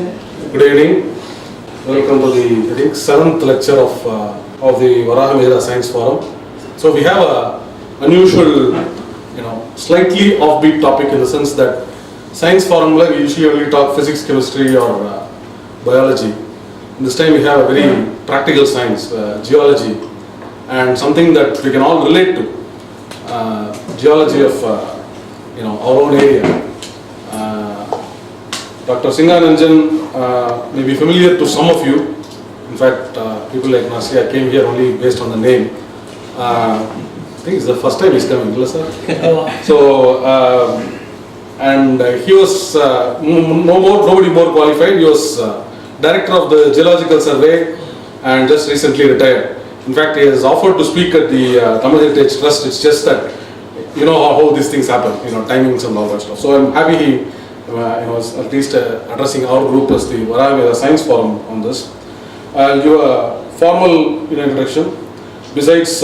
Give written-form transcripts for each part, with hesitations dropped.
Good evening. Welcome to the, I think, 7th lecture of the Varahamihira Science Forum. So we have a unusual, slightly offbeat topic in the sense that Science Forum, we usually only talk physics, chemistry or biology. This time we have a very practical science, geology, and something that we can all relate to. Geology of our own area. Dr. Singanenjam may be familiar to some of you. In fact, people like Nasya came here only based on the name. I think it's the first time he's coming, sir. So, and he was nobody more qualified. He was director of the Geological Survey and just recently retired. In fact, he has offered to speak at the Tamil Heritage Trust. It's just that you know how these things happen, timings and all that stuff. So I'm happy he was at least addressing our group as the Varahamihira Science Forum on this. I'll give a formal introduction. Besides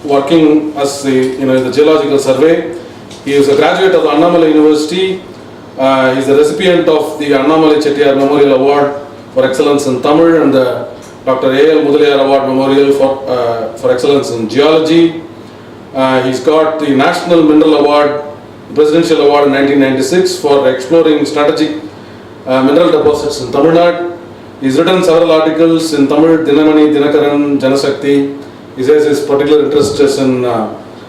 working as the Geological Survey, he is a graduate of the Annamalai University. He is the recipient of the Annamalai Chettiar Memorial Award for Excellence in Tamil and the Dr. A.L. Mudaliar Award Memorial for Excellence in Geology. He's got the National Mineral Award, Presidential Award in 1996 for exploring strategic mineral deposits in Tamil Nadu. He's written several articles in Tamil, Dinamani, Dinakaran, Janashakti. He says his particular interest is in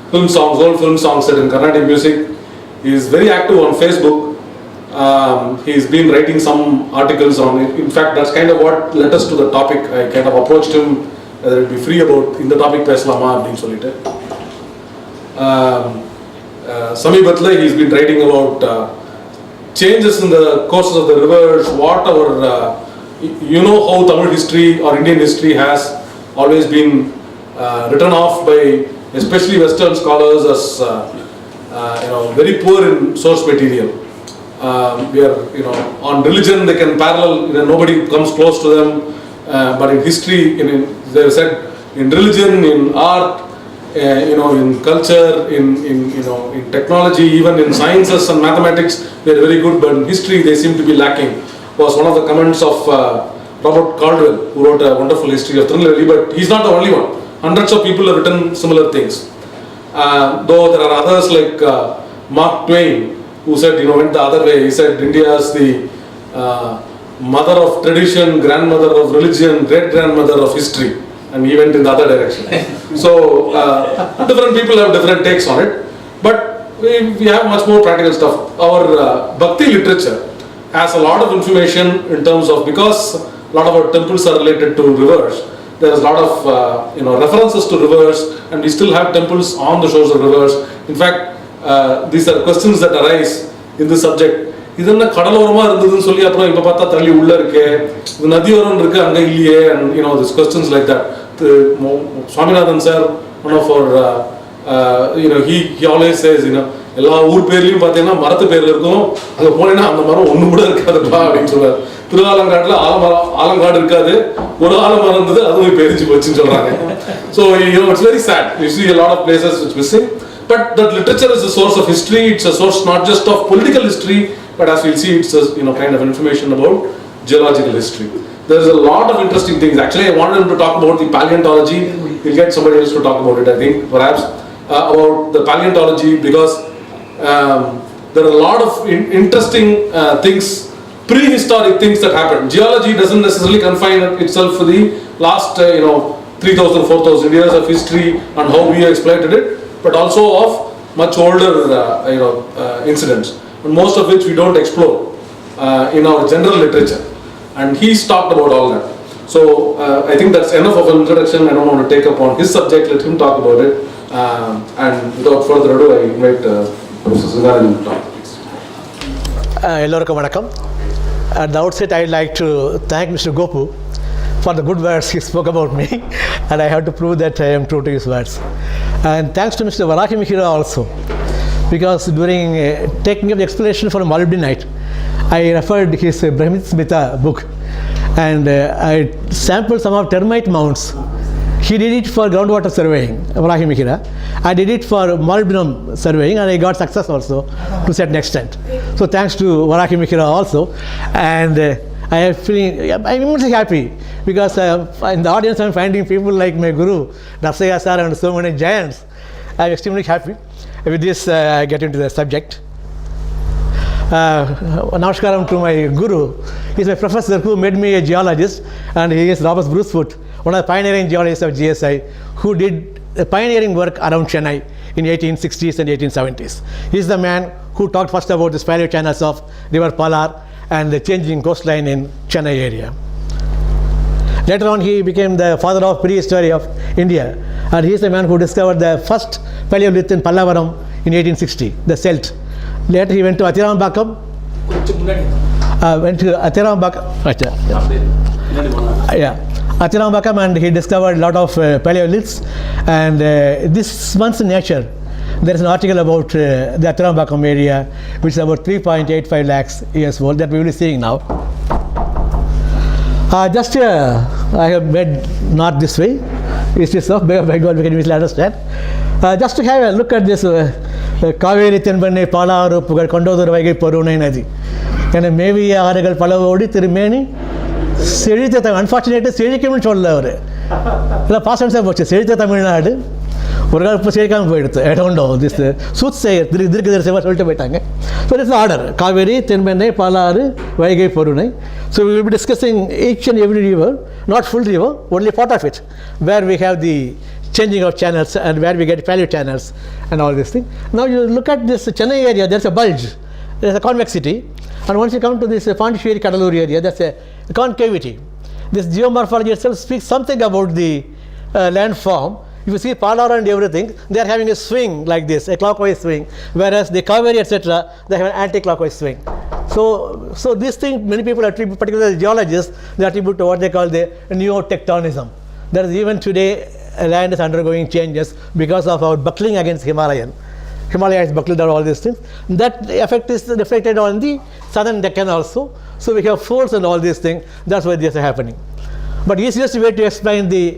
film songs, old film songs set in Carnatic music. He is very active on Facebook. He's been writing some articles on it. In fact, that's kind of what led us to the topic. I kind of approached him whether it'd be free about in the topic Peslama அப்படின்னு சொல்லிட்டு. Samibatle, he's been writing about changes in the courses of the rivers, what our, how Tamil history or Indian history has always been written off by especially Western scholars as very poor in source material. We are, on religion they can parallel, nobody comes close to them, but in history, they have said in religion, in art, in culture, in technology, even in sciences and mathematics, they are very good, but in history they seem to be lacking. Was one of the comments of Robert Caldwell, who wrote a wonderful history of Trinley, but he's not the only one. Hundreds of people have written similar things. Though there are others like Mark Twain, who said, went the other way. He said India is the mother of tradition, grandmother of religion, great-grandmother of history. And he went in the other direction. So, different people have different takes on it. But we have much more practical stuff. Our Bhakti literature has a lot of information in terms of, because a lot of our temples are related to rivers, there is a lot of references to rivers, and we still have temples on the shores of rivers. In fact, these are questions that arise in this subject. இது என்ன கடலோரமா இருந்ததுன்னு சொல்லி அப்புறம் இப்ப பார்த்தா தள்ளி உள்ள இருக்கு, இது நதியோரம் இருக்கு அங்க இல்லையே, and these questions like that. Swaminathan sir, one of our he always says எல்லா ஊர் பேர்லயும் பாத்தீங்கன்னா மரத்து பேர்ல இருக்கும், அங்க போனேன்னா அந்த மரம் ஒண்ணு கூட இருக்காதுப்பா அப்படின்னு சொல்றாரு. திருவாலங்காட்டுல ஆலங்காடு இருக்காது, ஒரு ஆலமரம் இருந்தது, அதுவும் இப்ப எரிஞ்சு போச்சுன்னு சொல்றாங்க. So it's very sad. You see a lot of places which missing. But that literature is a source of history. It's a source not just of political history, but as we'll see, it's a kind of information about geological history. There's a lot of interesting things. Actually, I wanted him to talk about the paleontology. We'll get somebody else to talk about it, I think, perhaps, about the paleontology, because there are a lot of interesting things, prehistoric things that happened. Geology doesn't necessarily confine itself to the last 3,000, 4,000 years of history and how we exploited it, but also of much older incidents, and most of which we don't explore in our general literature. And he's talked about all that. So I think that's enough of an introduction. I don't want to take up on his subject. Let him talk about it. And without further ado, I invite Professor Singanenjam to talk. Ellorukkum vanakkam. At the outset, I'd like to thank Mr. Gopu for the good words he spoke about me, and I have to prove that I am true to his words. And thanks to Mr. Varahamihira also, because during taking up the explanation for molybdenite, I referred his Brahmit Smita book, and I sampled some of termite mounds. He did it for groundwater surveying, Varahamihira. I did it for molybdenum surveying, and I got success also to certain extent. So thanks to Varahamihira also. And I am feeling, I'm immensely happy because in the audience I'm finding people like my guru, Narsaya sir, and so many giants. I'm extremely happy. With this, I get into the subject. Namaskaram to my guru. He's my professor who made me a geologist, and he is Robert Brucefoot, one of the pioneering geologists of GSI, who did pioneering work around Chennai in 1860s and 1870s. He's the man who talked first about the paleo channels of River Palar and the changing coastline in Chennai area. Later on, he became the father of prehistory of India, and he is the man who discovered the first paleolith in Pallavaram in 1860, the Celt. Later, he went to Athirambakkam. Athirambakkam, and he discovered a lot of paleoliths. And this month's Nature, there is an article about the Athirambakkam area, which is about 3.85 lakhs years old, that we will be seeing now. Just I have made not this way. It's this of Bengal, we can easily understand. Just to have a look at this Kaveri Tenbanne Palaru Pugar Kondodur Vaigai Porunai Nadi. And maybe Aragal Palavodi Tirmeni Sirita, unfortunately, Sirikim Chola. The past about Sirita Tamil Nadu. I don't know this soothsayer. So this is the order: Kaveri, Tenbenne, Palaru, Vaigai, Porunai. So we will be discussing each and every river, not full river, only part of it, where we have the changing of channels and where we get paleo channels and all this thing. Now you look at this Chennai area, there's a bulge, there's a convexity, and once you come to this Pondicherry Kadalur area, there's a concavity. This geomorphology itself speaks something about the landform. If you see Palar and everything, they are having a swing like this, a clockwise swing, whereas the Kaveri, etc., they have an anti-clockwise swing. So this thing, many people attribute, particularly geologists, they attribute to what they call the neotectonism. There is even today, land is undergoing changes because of our buckling against Himalaya is buckled down, all these things. That effect is reflected on the southern Deccan also. So we have folds and all these things. That's why this is happening. But easiest way to explain the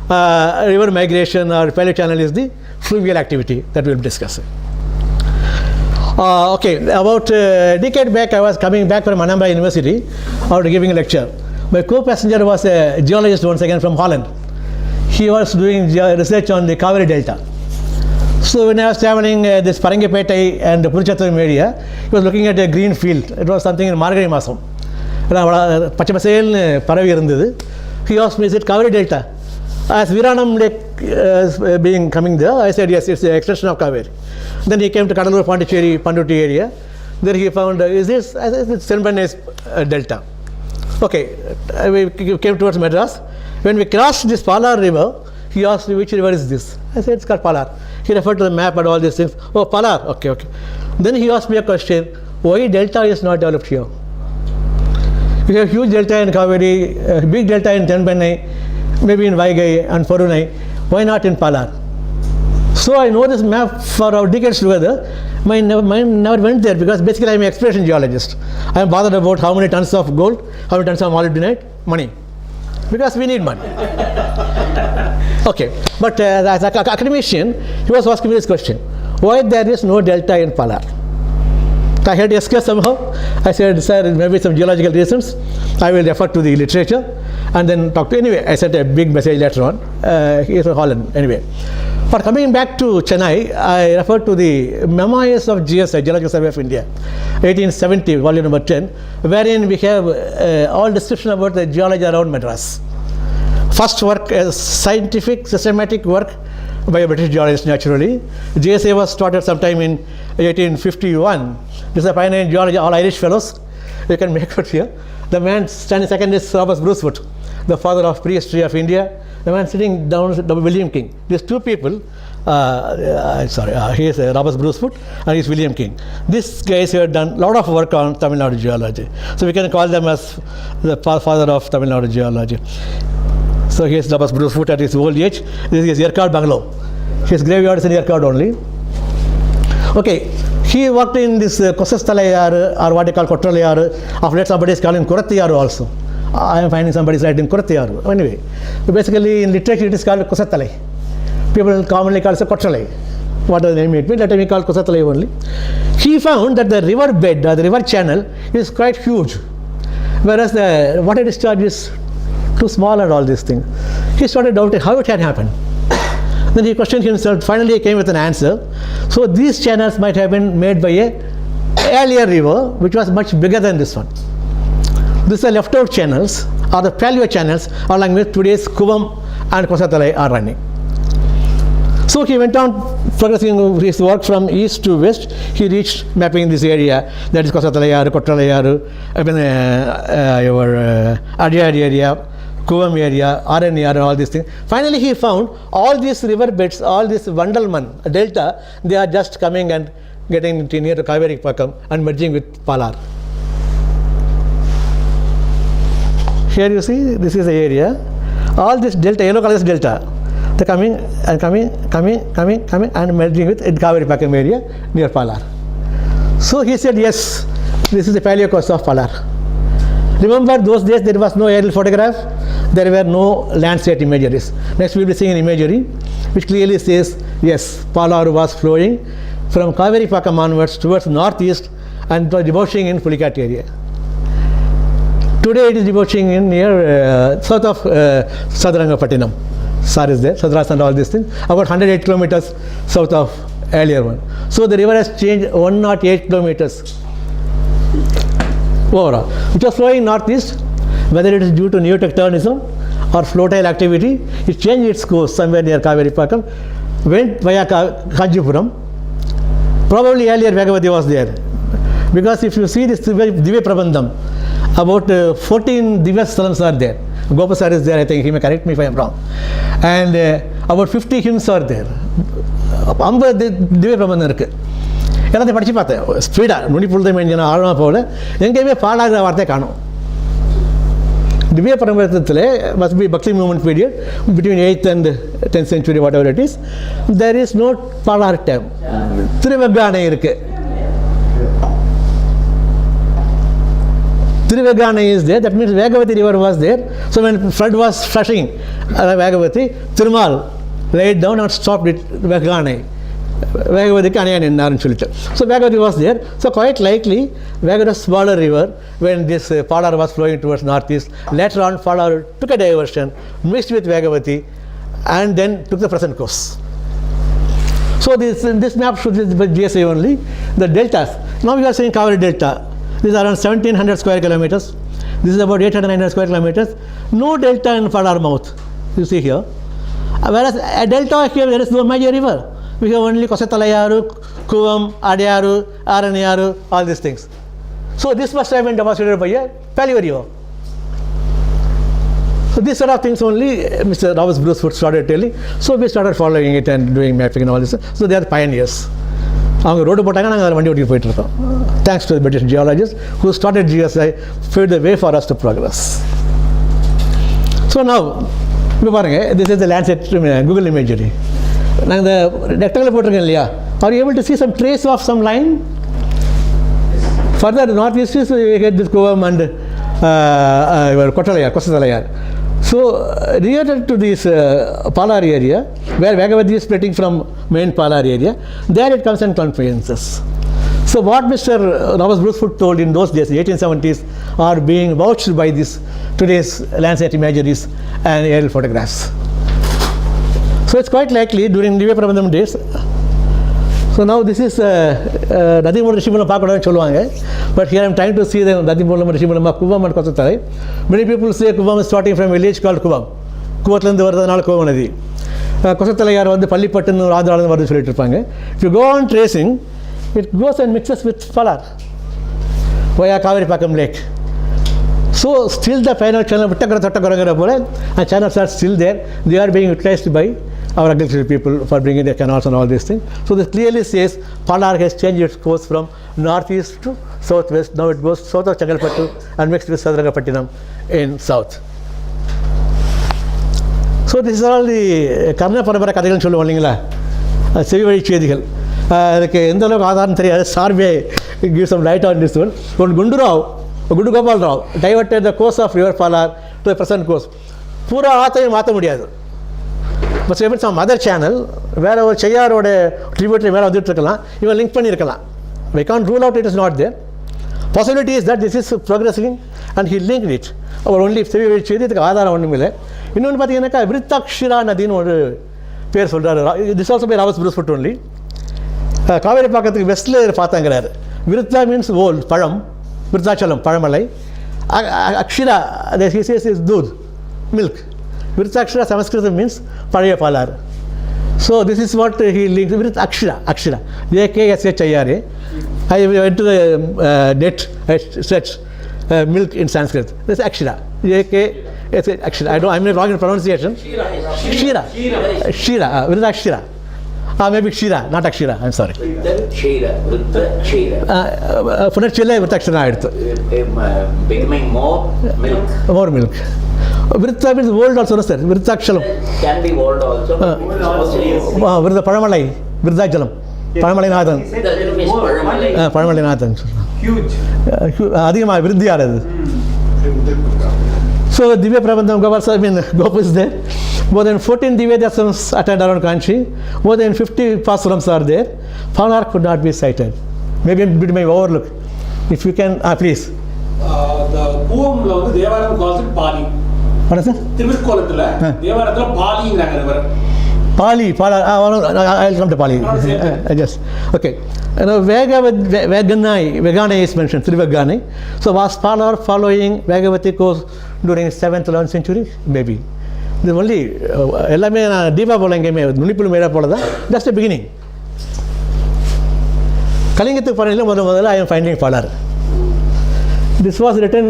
river migration or paleo channel is the fluvial activity that we will be discussing. Okay, about a decade back, I was coming back from Anambra University after giving a lecture. My co-passenger was a geologist once again from Holland. He was doing research on the Kaveri Delta. So when I was traveling this Parangipettai and Puruchathapuram area, he was looking at a green field. It was something in Margari Masam. He asked me, is it Kaveri Delta? As Viranam Lake being coming there, I said, yes, it's an extension of Kaveri. Then he came to Kadalur, Pondicherry, Panduti area. There he found, is this? I said, it's Senbanne's Delta. Okay, we came towards Madras. When we crossed this Palar river, he asked me, which river is this? I said, it's called Palar. He referred to the map and all these things. Oh, Palar, okay. Then he asked me a question, why Delta is not developed here? We have huge delta in Kaveri, big delta in Tenbenne, maybe in Vaigai and Porunai. Why not in Palar? So I know this map for our decades together. My mind never went there because basically I am an exploration geologist. I am bothered about how many tons of gold, how many tons of molybdenite, money. Because we need money. Okay, but as an academician, he was asking me this question: why there is no delta in Palar? I had to escape somehow. I said, sir, maybe some geological reasons. I will refer to the literature and then talk to. Anyway, I sent a big message later on. He is from Holland. Anyway, but coming back to Chennai, I refer to the memoirs of GSI, Geological Survey of India, 1870, volume number 10, wherein we have all description about the geology around Madras. First work, scientific, systematic work by a British geologist, naturally. GSA was started sometime in 1851. This is a pioneer in geology, all Irish fellows. You can make it here. The man standing second is Robert Brucefoot, the father of prehistory of India. The man sitting down is William King. These two people, he is Robert Brucefoot and he is William King. These guys have done a lot of work on Tamil Nadu geology. So we can call them as the father of Tamil Nadu geology. So he is Robert Brucefoot at his old age. This is his Yerkad bungalow. His graveyard is in Yerkad only. Okay, he worked in this Kosastalayaru, or what they call Kotralayaru. Of late somebody is calling Kuratiyaru also. I am finding somebody is writing Kuratiyaru. Anyway, so basically in literature it is called Kosatalai. People commonly call it Kotralai. What does the name mean? Let me call Kosatalai only. He found that the river bed or the river channel is quite huge. whereas the water discharge is too small and all these things. He started doubting how it can happen. Then he questioned himself. Finally, he came with an answer. So these channels might have been made by a earlier river, which was much bigger than this one. These are left-out channels, or the paleo channels, along with today's Kuvam and Kosatalai are running. So he went on progressing his work from east to west. He reached mapping this area, that is Kosatalai, Kottalayaru, Adyar area, Kuvam area, RNAR and all these things. Finally, he found all these river beds, all this Vandalman delta, they are just coming and getting near the Kaveri Pakam and merging with Palar. Here you see, this is the area. All this delta, yellow color is delta. They're coming and coming and merging with Kaveri Pakam area near Palar. So he said, yes, this is the paleo coast of Palar. Remember, those days there was no aerial photograph, there were no landscape imageries. Next we will be seeing an imagery which clearly says, yes, Palar was flowing from Kaveri Pakam onwards towards northeast and debouching in Pulikat area. Today it is debouching in near south of Sadarangapattinam. SAR is there, Sadras and all these things, about 108 kilometers south of earlier one. So the river has changed 108 kilometers overall. It was flowing northeast, whether it is due to neotectonism or floatile activity, it changed its course somewhere near Kaveri Pakam, went via Kanjipuram. Probably earlier Vagavati was there, because if you see this Divya Prabandham, about 14 Divya Sthalams are there. Gopasar is there, I think he may correct me if I am wrong. And about 50 hymns are there. Divya Prabandham irukku. எல்லாத்தையும் படித்து பார்த்தேன் ஸ்பீடாக நுனி புழுதை மேஞ்சினா ஆழமாக போகல, எங்கேயுமே பாடாகிற வார்த்தை காணும். திவ்ய பரம்பரத்தில் must be Bhakti movement period between 8th and 10th century, whatever it is. There is no Palar term. Trivagana இருக்கு. Trivagana is there, that means Vagavati river was there. So when flood was flushing Vagavati, Thirumal laid down and stopped it, Vagana. Vagavati Kanayan சொல்லிட்டு. So Vagavati was there. So quite likely Vagavati was a smaller river when this Palar was flowing towards northeast. Later on Palar took a diversion, mixed with Vagavati and then took the present course. So this map shows this by GSA only, the deltas. Now we are saying Kaveri Delta. This is around 1700 square kilometers. This is about 800-900 square kilometers. No delta in Palar mouth, you see here. Whereas a delta here, there is no major river. We have only Kosetalayaru, Kuvam, Adyaru, Aranayaru, all these things. So this must have been demonstrated by a paleo river. So this sort of things only Mr. Robert Bruce started telling. So we started following it and doing mapping and all this. So they are pioneers. அவங்க road போட்டாங்க, நாங்கள் வண்டி ஓட்டிட்டு போயிட்டு இருக்கோம். Thanks to the British geologists who started GSI, paved the way for us to progress. So now, இப்போ பாருங்க, this is the Landsat Google imagery. நாங்கள் இந்த ரெக்டாங்கில் போட்டிருக்கேன் இல்லையா, are you able to see some trace of some line? Further northeast is you get this Kuvam and Kottalayar. So related to this Palar area, where Vagavati is splitting from main Palar area, there it comes in confluences. So what Mr. Robert Bruce told in those days, the 1870s, are being vouched by this today's Landsat imageries and aerial photographs. So it's quite likely during Divya Prabandham days. So now this is nothing more Rishimulam Pakadam Cholwanga, but here I am trying to see the Nadimulam Rishimulam Kuvam and Kosatalai. Many people say Kuvam is starting from a village called Kuvam. Kuvatland Vardhanal Kuvanadi. Kosatalai are on the Pallipattan or Adharan Vardu Sulitapanga. If you go on tracing, it goes and mixes with Palar via Kaveri Pakam Lake. So still the final channel and channels are still there. They are being utilized by our agricultural people for bringing their canals and all these things. So this clearly says Palar has changed its course from northeast to southwest. Now it goes south of Changalpattu and mixed with Sadarangapattinam in south. So this is all the Karna Parambara Kathigal Choluvallingala Sevivari Chedigal. Like Endalo Adhan Three Sarve gives some light on this one. When Gundu Gopal Rao diverted the course of river Palar to the present course. Pura Atha Mata Mudiyadu. But if some other channel where our Chayar or a tributary where other even link panirkala. We can't rule out it is not there. Possibility is that this is progressing and he linked it. அவர் only செவி வச்சு இதுக்கு ஆதாரம் ஒன்றும் இல்லை. இன்னொன்று பார்த்தீங்கன்னாக்கா விருத்தாக்ஷிரா நதின்னு ஒரு பேர் சொல்கிறாரு. This also by Robert Bruce Foote only. Kaveri பக்கத்துக்கு வெஸ்ட்டில் பார்த்தாங்கிறாரு. விருத்தா மீன்ஸ் ஓல், பழம், விருத்தாச்சலம் பழமலை. அக்ஷிரா இஸ் தூத், மில்க். விருத்தாக்ஷிரா சமஸ்கிருதம் மீன்ஸ் பழைய Palar. So this is what he linked with Akshira. AKSHIRA. I went to the net, I searched milk in Sanskrit. This is Akshira. Akshira. I'm not wrong in pronunciation. Shira. Shira. With Akshira. Maybe Shira, not Akshira. I'm sorry. Punachilla with Akshira. Becoming more milk. More milk. Vritta means old also, sir. Vrittakshalam. Can be old also. Vritta Paramalai. Vrittachalam. Paramalai Nathan. Paramalai Nathan. Huge. Adhigama Vriddhyarad. So Divya Prabandham Gavasa, I mean, Gopu is there. More than 14 Divya Dasams attend around country. More than 50 Pasurams are there. Palar could not be cited. Maybe a bit may overlook. If you can, please. The poem Devaram calls it Pali. What is that? Tirukolatula, Devaratha Pali in river. Pali, I'll come to Pali. Yes. Okay. Veganai is mentioned, Trivaganai. So was Palar following Vagavati course during 7th, 11th century? Maybe. The only Diva Bolangame, Munipul Mera Polada, that's the beginning. Kalingatu Panela, I am finding Palar. This was written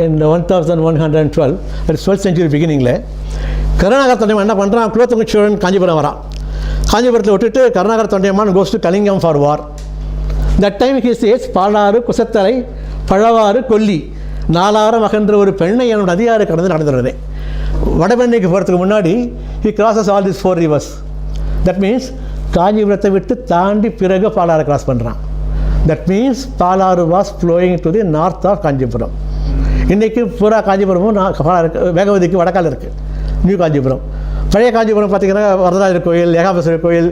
in 1112, at 12th century beginning. Karnataka Tondaiman Pandra Klothung children Kanjipuram vara. Kanjipuram Otitu Karnataka Tondaiman goes to Kalingam for war. That time he says Palaru, Kusatharai, Padavaru, Kolli, Nalara Makandra Penna and Nadiara Kadana. Whatever make for Munadi, he crosses all these 4 rivers. That means Kanjipuram with Tandi Piraga Palara cross Pandra. That means Palaru was flowing to the north of Kanjipuram. இன்னைக்கு பூரா காஞ்சிபுரமும் வேகவதிக்கு வடக்கால் இருக்குது, new Kanchipuram. பழைய காஞ்சிபுரம் பார்த்தீங்கன்னா வரதராஜர் கோயில், ஏகாம்பரேஸ்வரர் கோயில்,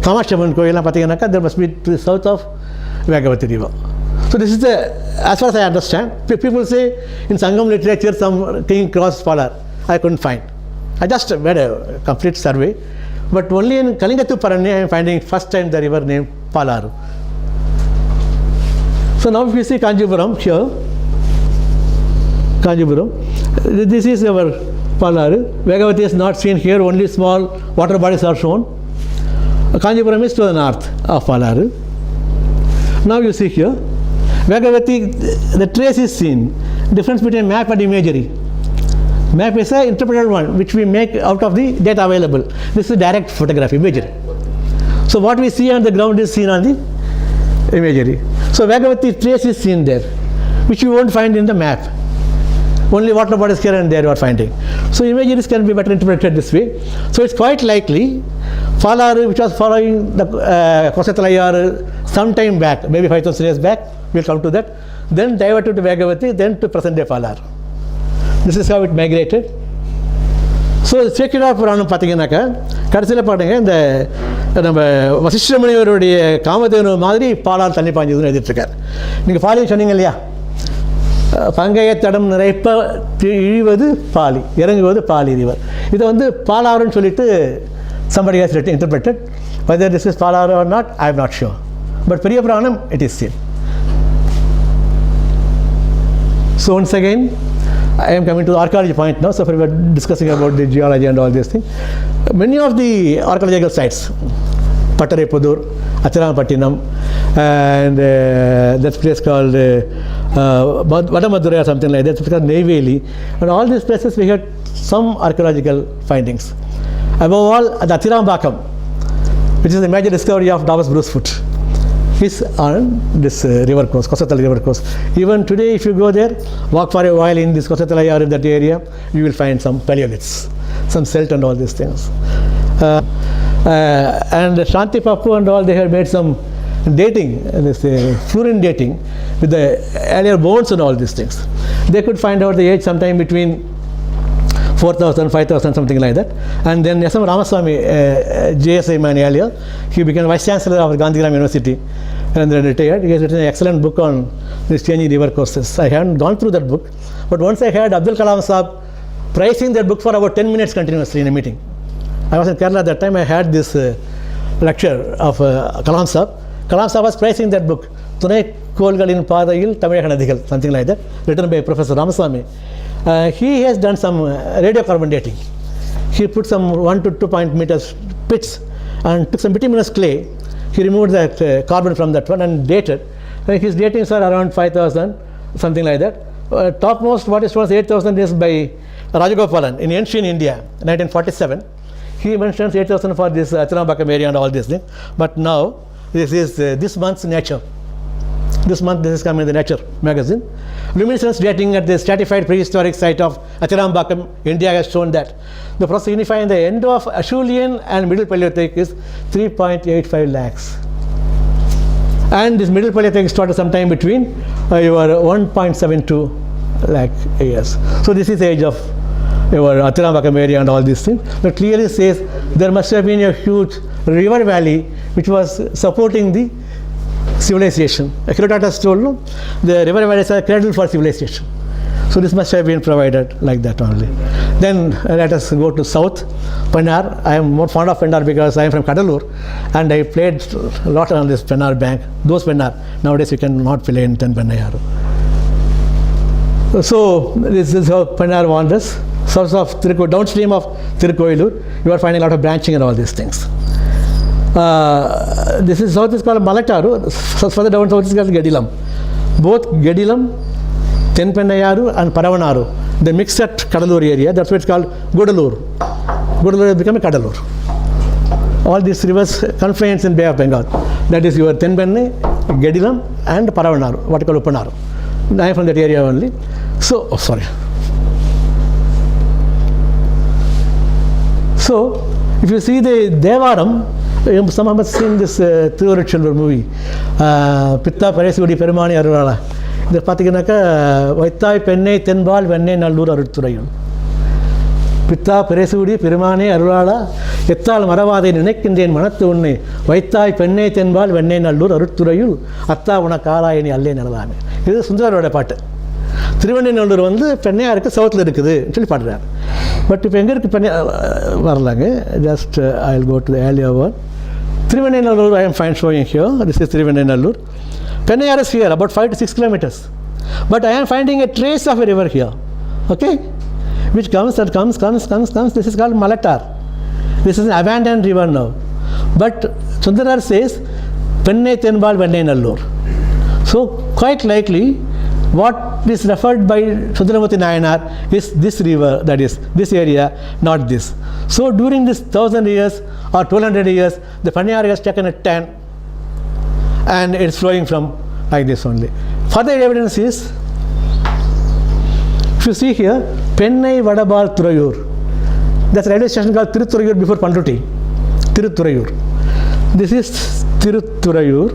காமாட்சி அம்மன் கோயில்லாம் பார்த்தீங்கன்னாக்கா there must be to the south of Vagavati river. So this is the, as far as I understand, people say in Sangam literature some king crossed Palar. I couldn't find. I just made a complete survey, but only in Kalingathu Parani I am finding first time the river named Palaru. So now if you see Kanjipuram here, Kanjipuram, this is our Palaru. Vagavati is not seen here, only small water bodies are shown. Kanjipuram is to the north of Palaru. Now you see here, Vagavati, the trace is seen. Difference between map and imagery. Map is an interpreted one, which we make out of the data available. This is direct photography, imagery. So what we see on the ground is seen on the imagery. So Vagavati trace is seen there, which you won't find in the map. Only water bodies here and there you are finding. So imageries can be better interpreted this way. So it's quite likely Palaru, which was following the Kosattalayar some time back, maybe 5,000 years back, we'll come to that, then diverted to Vagavati, then to present day Palaru. This is how it migrated. So Chennai Puranam பார்த்தீங்கன்னாக்கா கடைசியில் பாருங்க, இந்த நம்ம வசிஷ்ட முனிவருடைய காமதேனு மாதிரி பாலாறு தண்ணி பாய்ஞ்சதுன்னு எழுதிட்டுருக்கார். நீங்கள் பாலின்னு சொன்னீங்க இல்லையா, பங்கைய தடம் நிறைப்ப இழிவது பாலி, இறங்குவது பாலி ரிவர். இதை வந்து பாலாறுன்னு சொல்லிட்டு somebody has interpreted. Whether this is Palaru or not, I am not sure. But Periya Puranam, it is seen. So once again, I am coming to the archaeology point now. So we were discussing about the geology and all these things. Many of the archaeological sites, Pattarapudur, Acharampattinam, and that place called Vadamadura or something like that, it's called Neyveli, and all these places we had some archaeological findings. Above all, at Athirambakam, which is the major discovery of Davos Bruce Foot, is on this river course, Kosattala river course. Even today, if you go there, walk for a while in this Kosattala or in that area, you will find some paleoliths, some silt and all these things. And Shanti Pappu and all, they have made some dating, this fluorine dating with the earlier bones and all these things. They could find out the age sometime between 4,000, 5,000, something like that. And then S.M. Ramaswamy, JSA man earlier, he became Vice Chancellor of Gandhigram University and then retired. He has written an excellent book on these changing river courses. I haven't gone through that book, but once I heard Abdul Kalam Saab praising that book for about 10 minutes continuously in a meeting. I was in Kerala at that time. I had this lecture of Kalam Saab. Kalam Saab was praising that book, Tunai Kolgalin Padayil Tamil Nadigal, something like that, written by Professor Ramaswamy. He has done some radiocarbon dating. He put some 1 to 2 meters pits and took some bituminous clay. He removed that carbon from that one and dated. His datings are around 5,000, something like that. Topmost what is shown as 8,000 is by Rajagopalan in ancient India, 1947. He mentions 8,000 for this Achanambakam area and all these things. But now, this is this month's Nature. This month, this is coming in the Nature magazine. Luminescence dating at the stratified prehistoric site of Achanambakam, India, has shown that the process unifying the end of Acheulean and Middle Paleolithic is 3.85 lakhs. And this Middle Paleolithic started sometime between your 1.72 lakh years. So this is the age of your Achanambakam area and all these things. But clearly says there must have been a huge river valley which was supporting the civilization. Herodotus told no, the river valleys are cradle for civilization. So this must have been provided like that only. Then let us go to south, Pennar. I am more fond of Pennar because I am from Kadalur and I played a lot on this Pennar bank. Those Pennar, nowadays you cannot play in Pennayaru. So this is how Pennar wanders. South of downstream of Tirukkoilur, you are finding a lot of branching and all these things. This is south is called Malaktaru. Further down south is called Gedilam. Both Gedilam, Tenpennayaru and Paravanaru, they mix at Kadalur area. That's why it's called Gudalur. Gudalur has become a Kadalur. All these rivers confluence in Bay of Bengal. That is your Tenpenne, Gedilam and Paravanaru, what you call Uppanaru. I am from that area only. So, So, if you see the Devaram, some have seen this Thiruvarutchelvar movie, Pitta Paresudi Perumani Arulala. The Patiganaka, Vaitai Penne, Tenbal, Venne, Nallur Arutturayun. Pitta Paresudi Perumani Arulala, Etal Maravadi, Nek Indian Manatuni, Vaitai Penne, Tenbal, Venne, Nallur Arutturayul, Atta Unakala, any Allen Alame. This is Sundar Rodapata. Thiruvanenallur வந்து பெண்ணையாருக்கு சவுத்தில் இருக்குது சொல்லி பாடுறார். But இப்போ எங்கே இருக்குது வரலாங்க. Just I will go to the earlier one. Thiruvanenallur I am fine showing here. This is Thiruvanenallur. Pennayaru is here about 5 to 6 kilometers. But I am finding a trace of a river here. Okay? Which comes. This is called Malaktar. This is an abandoned river now. But Sundarar says Penne Tenbal Vennenallur. So quite likely what is referred by Sundaramurthy Nayanar is this river, that is this area, not this. So during this 1000 years or 1200 years, the Pennayaru has taken a turn and it's flowing from like this only. Further evidence is, if you see here, Pennai Vadabal Thurayur. That's a railway station called Tirutturayur before Panduti. Tirutturayur. This is Tirutturayur.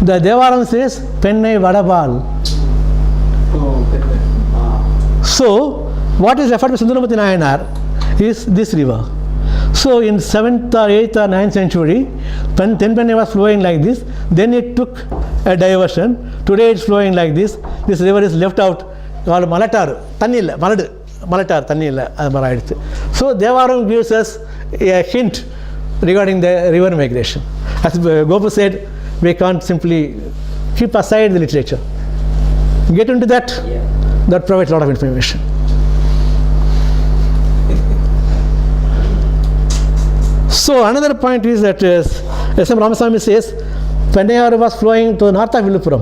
The Devaram says Pennai Vadabal. So, what is referred to Sundaramurthy Nayanar is this river. So, in 7th or 8th or 9th century, Tenpenne was flowing like this. Then it took a diversion. Today it's flowing like this. This river is left out called Malatar. Malatar Tannilla. So, Devaram gives us a hint regarding the river migration. As Gopu said, we can't simply keep aside the literature. Get into that, that provides a lot of information. So another point is that S.M. Ramaswamy says Pennayaru was flowing to the north of Varahamihira.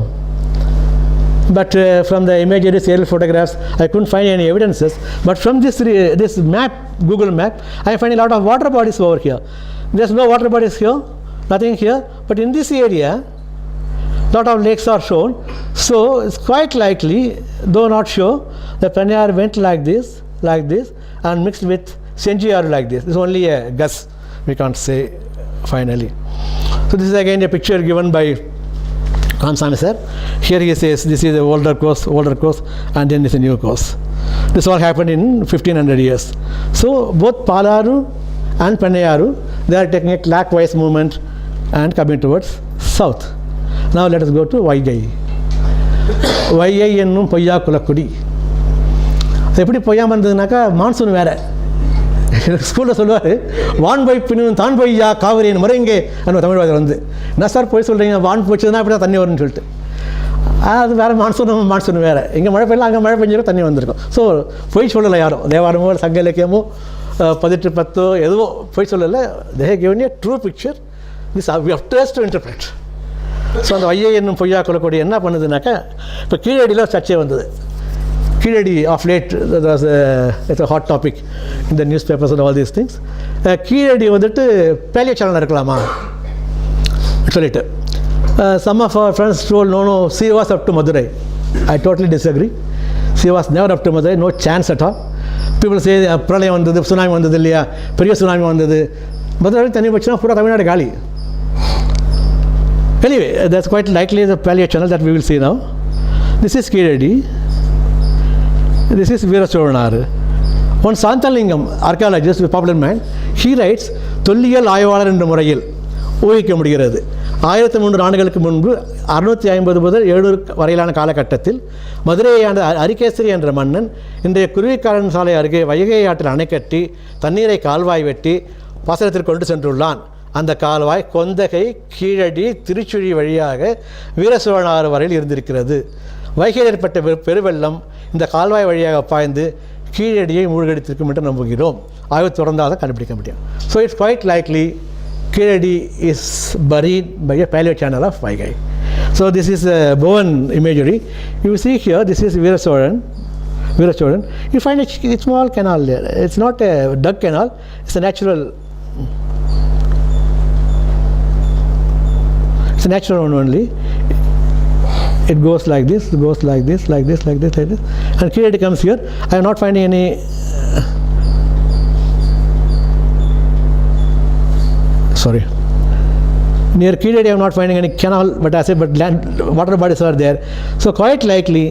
But from the images, aerial photographs, I couldn't find any evidences. But from this map, Google map, I find a lot of water bodies over here. There's no water bodies here, nothing here. But in this area, lot of lakes are shown. So it's quite likely, though not sure, that Pennayaru went like this, and mixed with Senjiyaru like this. This is only a guess. We can't say finally. So this is again a picture given by Ramaswamy sir. Here he says this is the older course, and then this is a new course. This all happened in 1500 years. So both Palaru and Pennayaru, they are taking a clockwise movement and coming towards south. Now let us go to Vaigai. Vaigai என்னும் பொய்யா குலக்குடி. அது எப்படி பொய்யாமல் இருந்ததுனாக்கா monsoon வேறு. ஸ்கூலில் சொல்லுவார், வான் போய் பின்னும் தான் பொய்யா காவிரியின் முறைங்கே அந்த தமிழ்வாதில் வந்து என்ன சார் போய் சொல்கிறீங்க, வான் போச்சுன்னா அப்படி தான் தண்ணி வரும்னு சொல்லிட்டு. அது வேறு மான்சூன் வேறு. இங்கே மழை பெய்யலாம், அங்கே மழை பெஞ்சிடும், தண்ணி வந்திருக்கும். ஸோ பொய் சொல்லலை யாரும். தேவாரமோ சங்க இலக்கியமோ 18-10 எதுவோ பொய் சொல்லலை. They have given a true picture. This we have taste to interpret. So அந்த வையை என்னும் பொய்யா கொள்ளக்கூடிய என்ன பண்ணுதுனாக்கா, இப்போ கீழடியில் சர்ச்சை வந்தது. Keezhadi of late it's hot topic in the newspapers and all these things. Keezhadi வந்துட்டு பேலியோ சேனல் இருக்கலாமா சொல்லிட்டு some of our friends told no, she was up to Madurai. I totally disagree. She was never up to Madurai, no chance at all. People say பிரளயம் வந்தது, tsunami வந்தது இல்லையா, பெரிய tsunami வந்தது, மதுரை தண்ணி வச்சுனா பூரா தமிழ்நாடு காலி. Anyway, that's quite likely the paleo channel that we will see now. This is Kiradi. This is Veerasovanaar. One Santalingam, archaeologist, a popular man, he writes, தொல்லியல் ஆய்வாளர் என்ற முறையில் ஊகிக்க முடிகிறது. 1300 ஆண்டுகளுக்கு முன்பு 650 முதல் 700 வரையிலான காலகட்டத்தில் மதுரையை ஆண்ட அரிகேசரி என்ற மன்னன் இன்றைய குருவிக்காரன் சாலை அருகே வைகை ஆற்றில் அணை கட்டி தண்ணீரை கால்வாய் வெட்டி பாசனத்திற்கு கொண்டு சென்றுள்ளான். அந்த கால்வாய் கொந்தகை, கீழடி, திருச்சுழி வழியாக வீரசோழனாறு வரையில் இருந்திருக்கிறது. வைகையில் ஏற்பட்ட பெருவெள்ளம் இந்த கால்வாய் வழியாக பாய்ந்து கீழடியை மூழ்கடித்திருக்கும் என்று நம்புகிறோம். ஆய்வு தொடர்ந்தால் தான் கண்டுபிடிக்க முடியும். So it's quite likely Kiradi is buried by a paleo channel of Vaigai. So this is a Bowen imagery. You see here, this is Veerasoran. You find a small canal there. It's not a dug canal. It's a natural. It's a natural one only. It goes like this, like this, and Kiradi comes here. I am not finding any. Sorry. Near Kiradi I am not finding any canal, but I said, but land, water bodies are there. So quite likely,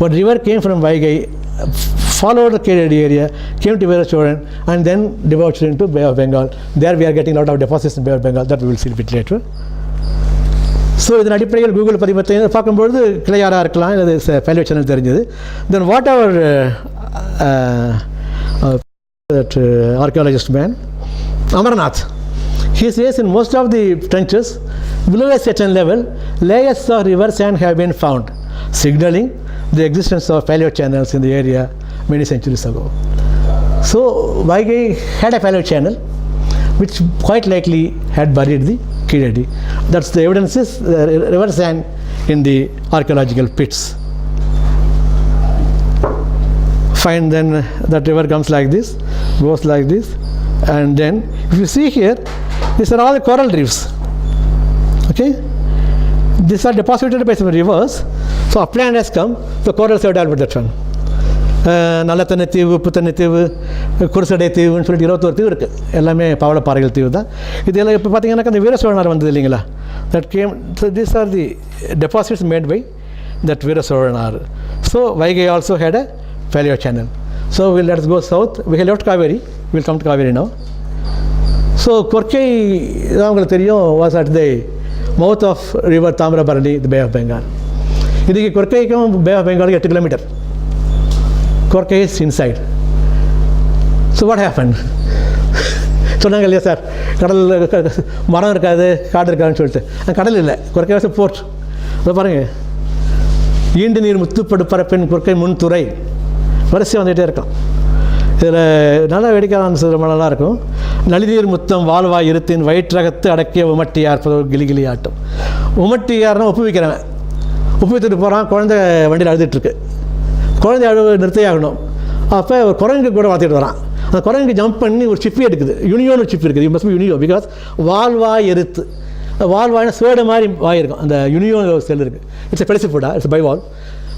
one river came from Vaigai, followed the Kiradi area, came to Veerasoran, and then debouched into Bay of Bengal. There we are getting a lot of deposits in Bay of Bengal. That we will see a bit later. So இதன் அடிப்படையில் Google பதிமத்தை பார்க்கும்பொழுது கிளையாராக இருக்கலாம், இது paleo channel தெரிஞ்சது. Then what our archaeologist man, Amarnath, he says in most of the trenches below a certain level layers of river sand have been found, signaling the existence of paleo channels in the area many centuries ago. So Vaigai had a paleo channel which quite likely had buried the Kiradi. That's the evidence is river sand in the archaeological pits. Fine, then that river comes like this, goes like this, and then if you see here, these are all the coral reefs. Okay, these are deposited by some rivers. So upland has come, the corals have dealt with that one. நல்லத்தண்ணி தீவு, உப்புத்தண்ணி தீவு, குருசடை தீவுன்னு சொல்லிட்டு 21 தீவு இருக்குது. எல்லாமே பவளப்பாறைகள் தீவு தான். இதெல்லாம் இப்போ பார்த்தீங்கன்னாக்கா அந்த வீரசோழனார் வந்தது இல்லைங்களா, that came. So these are the deposits made by that Veerasozhanar. So Vaigai also had a paleo channel. So we'll let us go south. We have left Kaveri. We'll come to Kaveri now. So Korkai, உங்களுக்கு தெரியும், was at the mouth of river Tamrabarani, the Bay of Bengal. இதுக்கு கொர்க்கைக்கும் Bay of Bengal 8 kilometre. Korkai is inside. So what happened? சொன்னாங்க இல்லையா sir, கடல் மரம் இருக்காது, காடு இருக்காதுன்னு சொல்லிட்டு. கடல் இல்லை, கொர்க்கை வாச போர்ட். அதை பாருங்கள், ஈண்டு நீர் முத்துப்படு பரப்பின் கொர்க்கை முன்துறை வரிசை வந்துகிட்டே இருக்கும். இதில் நல்லா வேடிக்கையான ரொம்ப நல்லா இருக்கும். நளிநீர் முத்தம் வாழ்வாய் இருத்தின் வயிற்றகத்து அடக்கிய உமட்டியார் கிளிகிளி ஆட்டம். உமட்டியார்னா உப்பு வைக்கிறவன், உப்பு வைத்துட்டு போகிறான், குழந்தை வண்டியில் அழுதுட்டுருக்கு. குழந்தை அழுவு நிறுத்தியாகணும். அப்போ ஒரு குரங்கு கூட வளர்த்துட்டு வரான். அந்த குரங்கு ஜம்ப் பண்ணி ஒரு சிப்பி எடுக்குது. யூனியோன்னு சிப்பி இருக்குது. யூ மஸ்ட் பி யூனியோ பிகாஸ் வாழ்வாய் எருத்து. வாழ்வாய்னா ஸ்வேடு மாதிரி வாய் இருக்கும். அந்த யூனியோன் செல் இருக்குது. It's பெலிசிஃபுடா, it's பைவால்.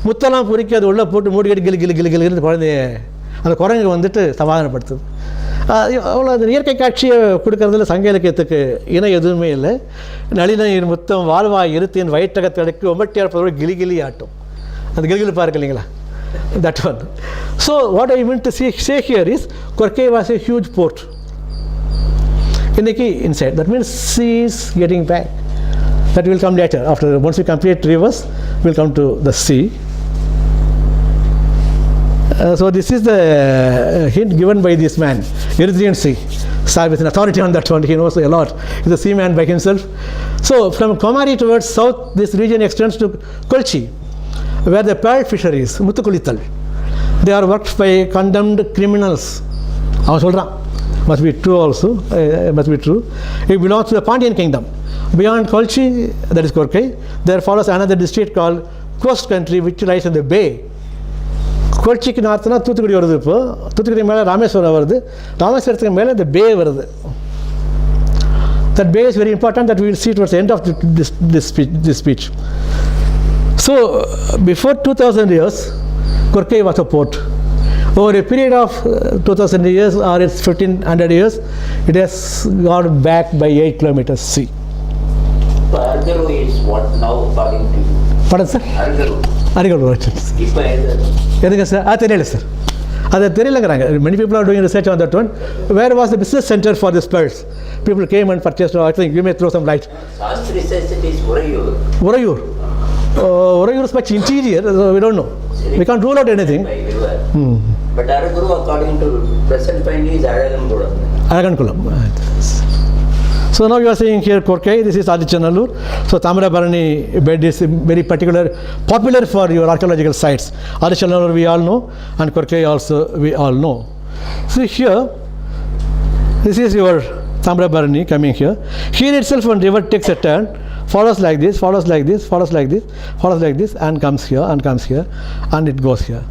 முத்தெல்லாம் பொறுக்கி அது உள்ளே போட்டு மூடிக்கிட்டு கிளு குழந்தைய அந்த குரங்கு வந்துட்டு சமாதானப்படுத்துது. அவ்வளோ அந்த இயற்கை காட்சியை கொடுக்கறதுல சங்க இலக்கியத்துக்கு இணை எதுவுமே இல்லை. நளிநீர் முத்தம் வாழ்வாய் இருத்தின் வயிற்றகத்தடக்கு உமட்டியார் கிளிகிளி ஆட்டும். அந்த கிளிகிளிப்பா இருக்கு இல்லைங்களா, that one. So what I meant to say here is Korkai was a huge port. inside. That means sea is getting back. That will come later. After once we complete rivers, we'll come to the sea. So this is the hint given by this man, Erythraean Sea. Sir with an authority on that one, he knows a lot. He's a seaman by himself. So from Komari towards south, this region extends to Kolchi, where the pearl fisheries, Muthukulital, they are worked by condemned criminals. Must be true also, must be true. It belongs to the Pandyan kingdom. Beyond Kolchi, that is Korkai, there follows another district called Coast Country, which lies in the bay. கொச்சிக்கு நார்த்துனா Thoothukudi வருது. இப்போ தூத்துக்குடி மேலே ராமேஸ்வரம் வருது, ராமேஸ்வரத்துக்கு மேலே இந்த பே வருது. That bay is very important, that we will see towards the end of this speech. So before 2000 years, Korkai was a port. Over a period of 2000 years or it's 1500 years, it has gone back by 8 kilometers sea. So Argaru is what now according to you? Pardon sir? Argaru. Argaru. இப்போ எதுங்க sir? தெரியல sir, அது தெரியலங்கிறாங்க. Many people are doing research on that one. Where was the business center for this pearls? People came and purchased. I think you may throw some light. Shastri says it is Urayur. Urayur. Urayur is much interior, so we don't know. We can't rule out anything. By river. But Argaru according to present find is Aragankulam. Aragankulam. So now you are seeing here Korkai, this is Adichanallur. So Tamrabarani bed is very popular for your archaeological sites. Adichanallur we all know, and Korkai also we all know. See here, this is your Tamrabarani coming here. Here itself one river takes a turn, follows like this, follows like this, follows like this, follows like this, and comes here, and comes here, and it goes here.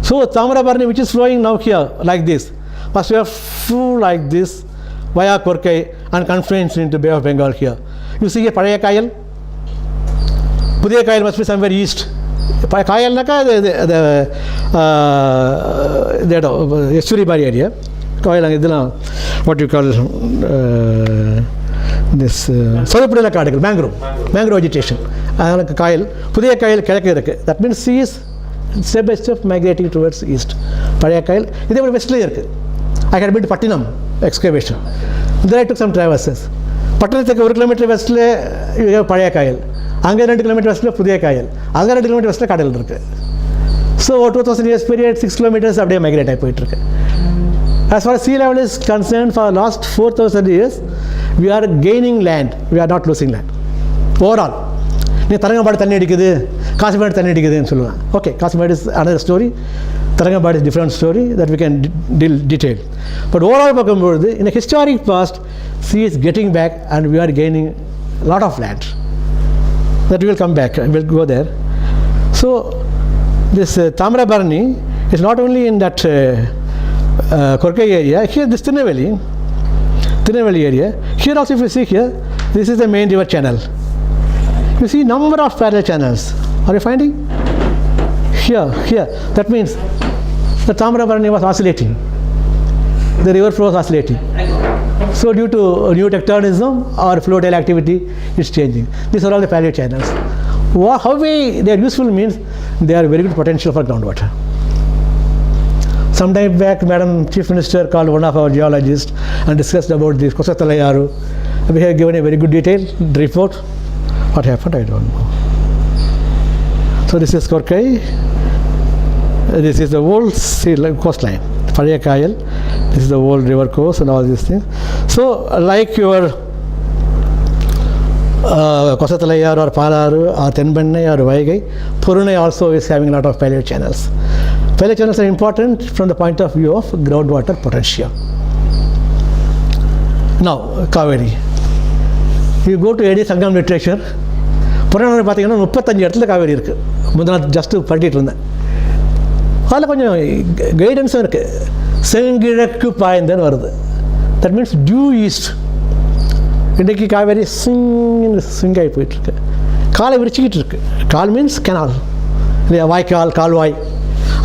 So Tamrabarani, which is flowing now here like this, must have flow like this via Korkai and confluence into Bay of Bengal here. You see here Padaya Kayal. Pudaya Kayal must be somewhere east. Kayal naka the estuary bari area. Kayal idla what you call this Sadapudala Kadigal, mangrove vegetation. Kayal, Pudaya Kayal kelakku irukku. That means sea is step by step migrating towards east. Padaya Kayal idhe westly irukku. I had been to Pattinam excavation. There I took some traverses. Pattanathu 1 kilometer westல பழைய காயல், அங்க 2 kilometer westல புதிய காயல், அங்க 2 kilometer westல கடல் இருக்கு. So 2000 years period 6 kilometers அப்படியே migrate ஆகி போயிட்டு இருக்கு. As far as sea level is concerned, for last 4000 years we are gaining land, we are not losing land overall. நீ தரங்கம்பாடி தண்ணி அடிக்குது, காசிமேடு தண்ணி அடிக்குதுன்னு சொல்லுவேன். Okay, Kasimedu is another story. Tarangambadi is different story that we can detail. But overall பார்க்கும்போது in the historic past, sea is getting back and we are gaining a lot of land. That we will come back, we will go there. So this Tamrabarani is not only in that Korkai area, here this Tirunelveli area, here also if you see here, this is the main river channel. You see number of parallel channels. Are you finding? Here. That means the Tamrabarani was oscillating. The river flow was oscillating. So due to new tectonism or flow tail activity, it's changing. These are all the parallel channels. How they are useful means they are very good potential for groundwater. Some time back, Madam Chief Minister called one of our geologists and discussed about this Kosatalayaru. We have given a very good detailed report. What happened, I don't know. So this is Korkai. This is the old coastline, Padaya Kayal. This is the old river coast and all these things. So like your Kosatalayaru or Palaru or Tenbennai or Vaigai, Purunai also is having a lot of paleo channels. Paleo channels are important from the point of view of groundwater potential. Now Kaveri. You go to AD Sangam literature, Purananuru பார்த்தீங்கன்னா 35 இடத்துல காவேரி இருக்குது. முதல்ல just படிட்டு இருந்தேன். அதில் கொஞ்சம் கைடன்ஸும் இருக்குது. செங்கிழக்கு பாய்ந்தன்னு வருது. That means due east. இன்றைக்கி காவேரி சிங்காகி போயிட்டுருக்கு. காலை விரிச்சிக்கிட்டு இருக்கு. கால் மீன்ஸ் கெனால் இல்லையா, வாய்க்கால், கால்வாய்.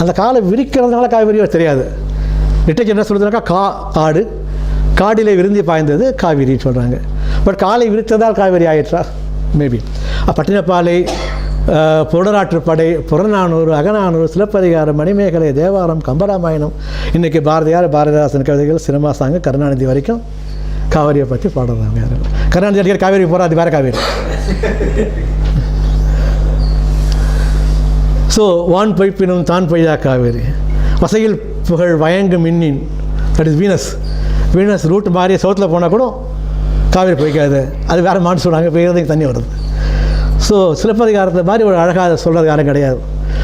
அந்த காலை விரிக்கிறதுனால காவேரியோ தெரியாது. லிட்டரேச்சர் என்ன சொல்லுதுனாக்கா காடு, காடிலே விருந்தி பாய்ந்தது காவேரின்னு சொல்கிறாங்க. பட் காலை விரித்ததால் காவேரி ஆயிடுறா மேபி. பட்டினப்பாலை, புறநாற்றுப்படை, புறநானூறு, அகநானூறு, சிலப்பதிகாரம், மணிமேகலை, தேவாரம், கம்பராமாயணம், இன்றைக்கி பாரதியார், பாரதிதாசன் கவிதைகள், சினிமா சாங்கு, கருணாநிதி வரைக்கும் காவேரியை பற்றி பாடுறாங்க. கருணாநிதி அடிக்கிற காவேரி போகிறா, அது வேறு காவேரி. ஸோ வான் பொய்ப்பினும் தான் பொய்யா காவேரி, வசையில் புகழ் வயங்கு மின்னின், that is Venus. Venus route மாறி சவுத்தில் போனால் கூட காவேரி பொய்க்காது, அது வேறு மான்னு சொல்லுவாங்க, பெய்யறதுக்கு தண்ணி வருது. ஸோ சிலப்பதிகாரத்தை மாதிரி ஒரு அழகாக சொல்கிறது யாரும் கிடையாது.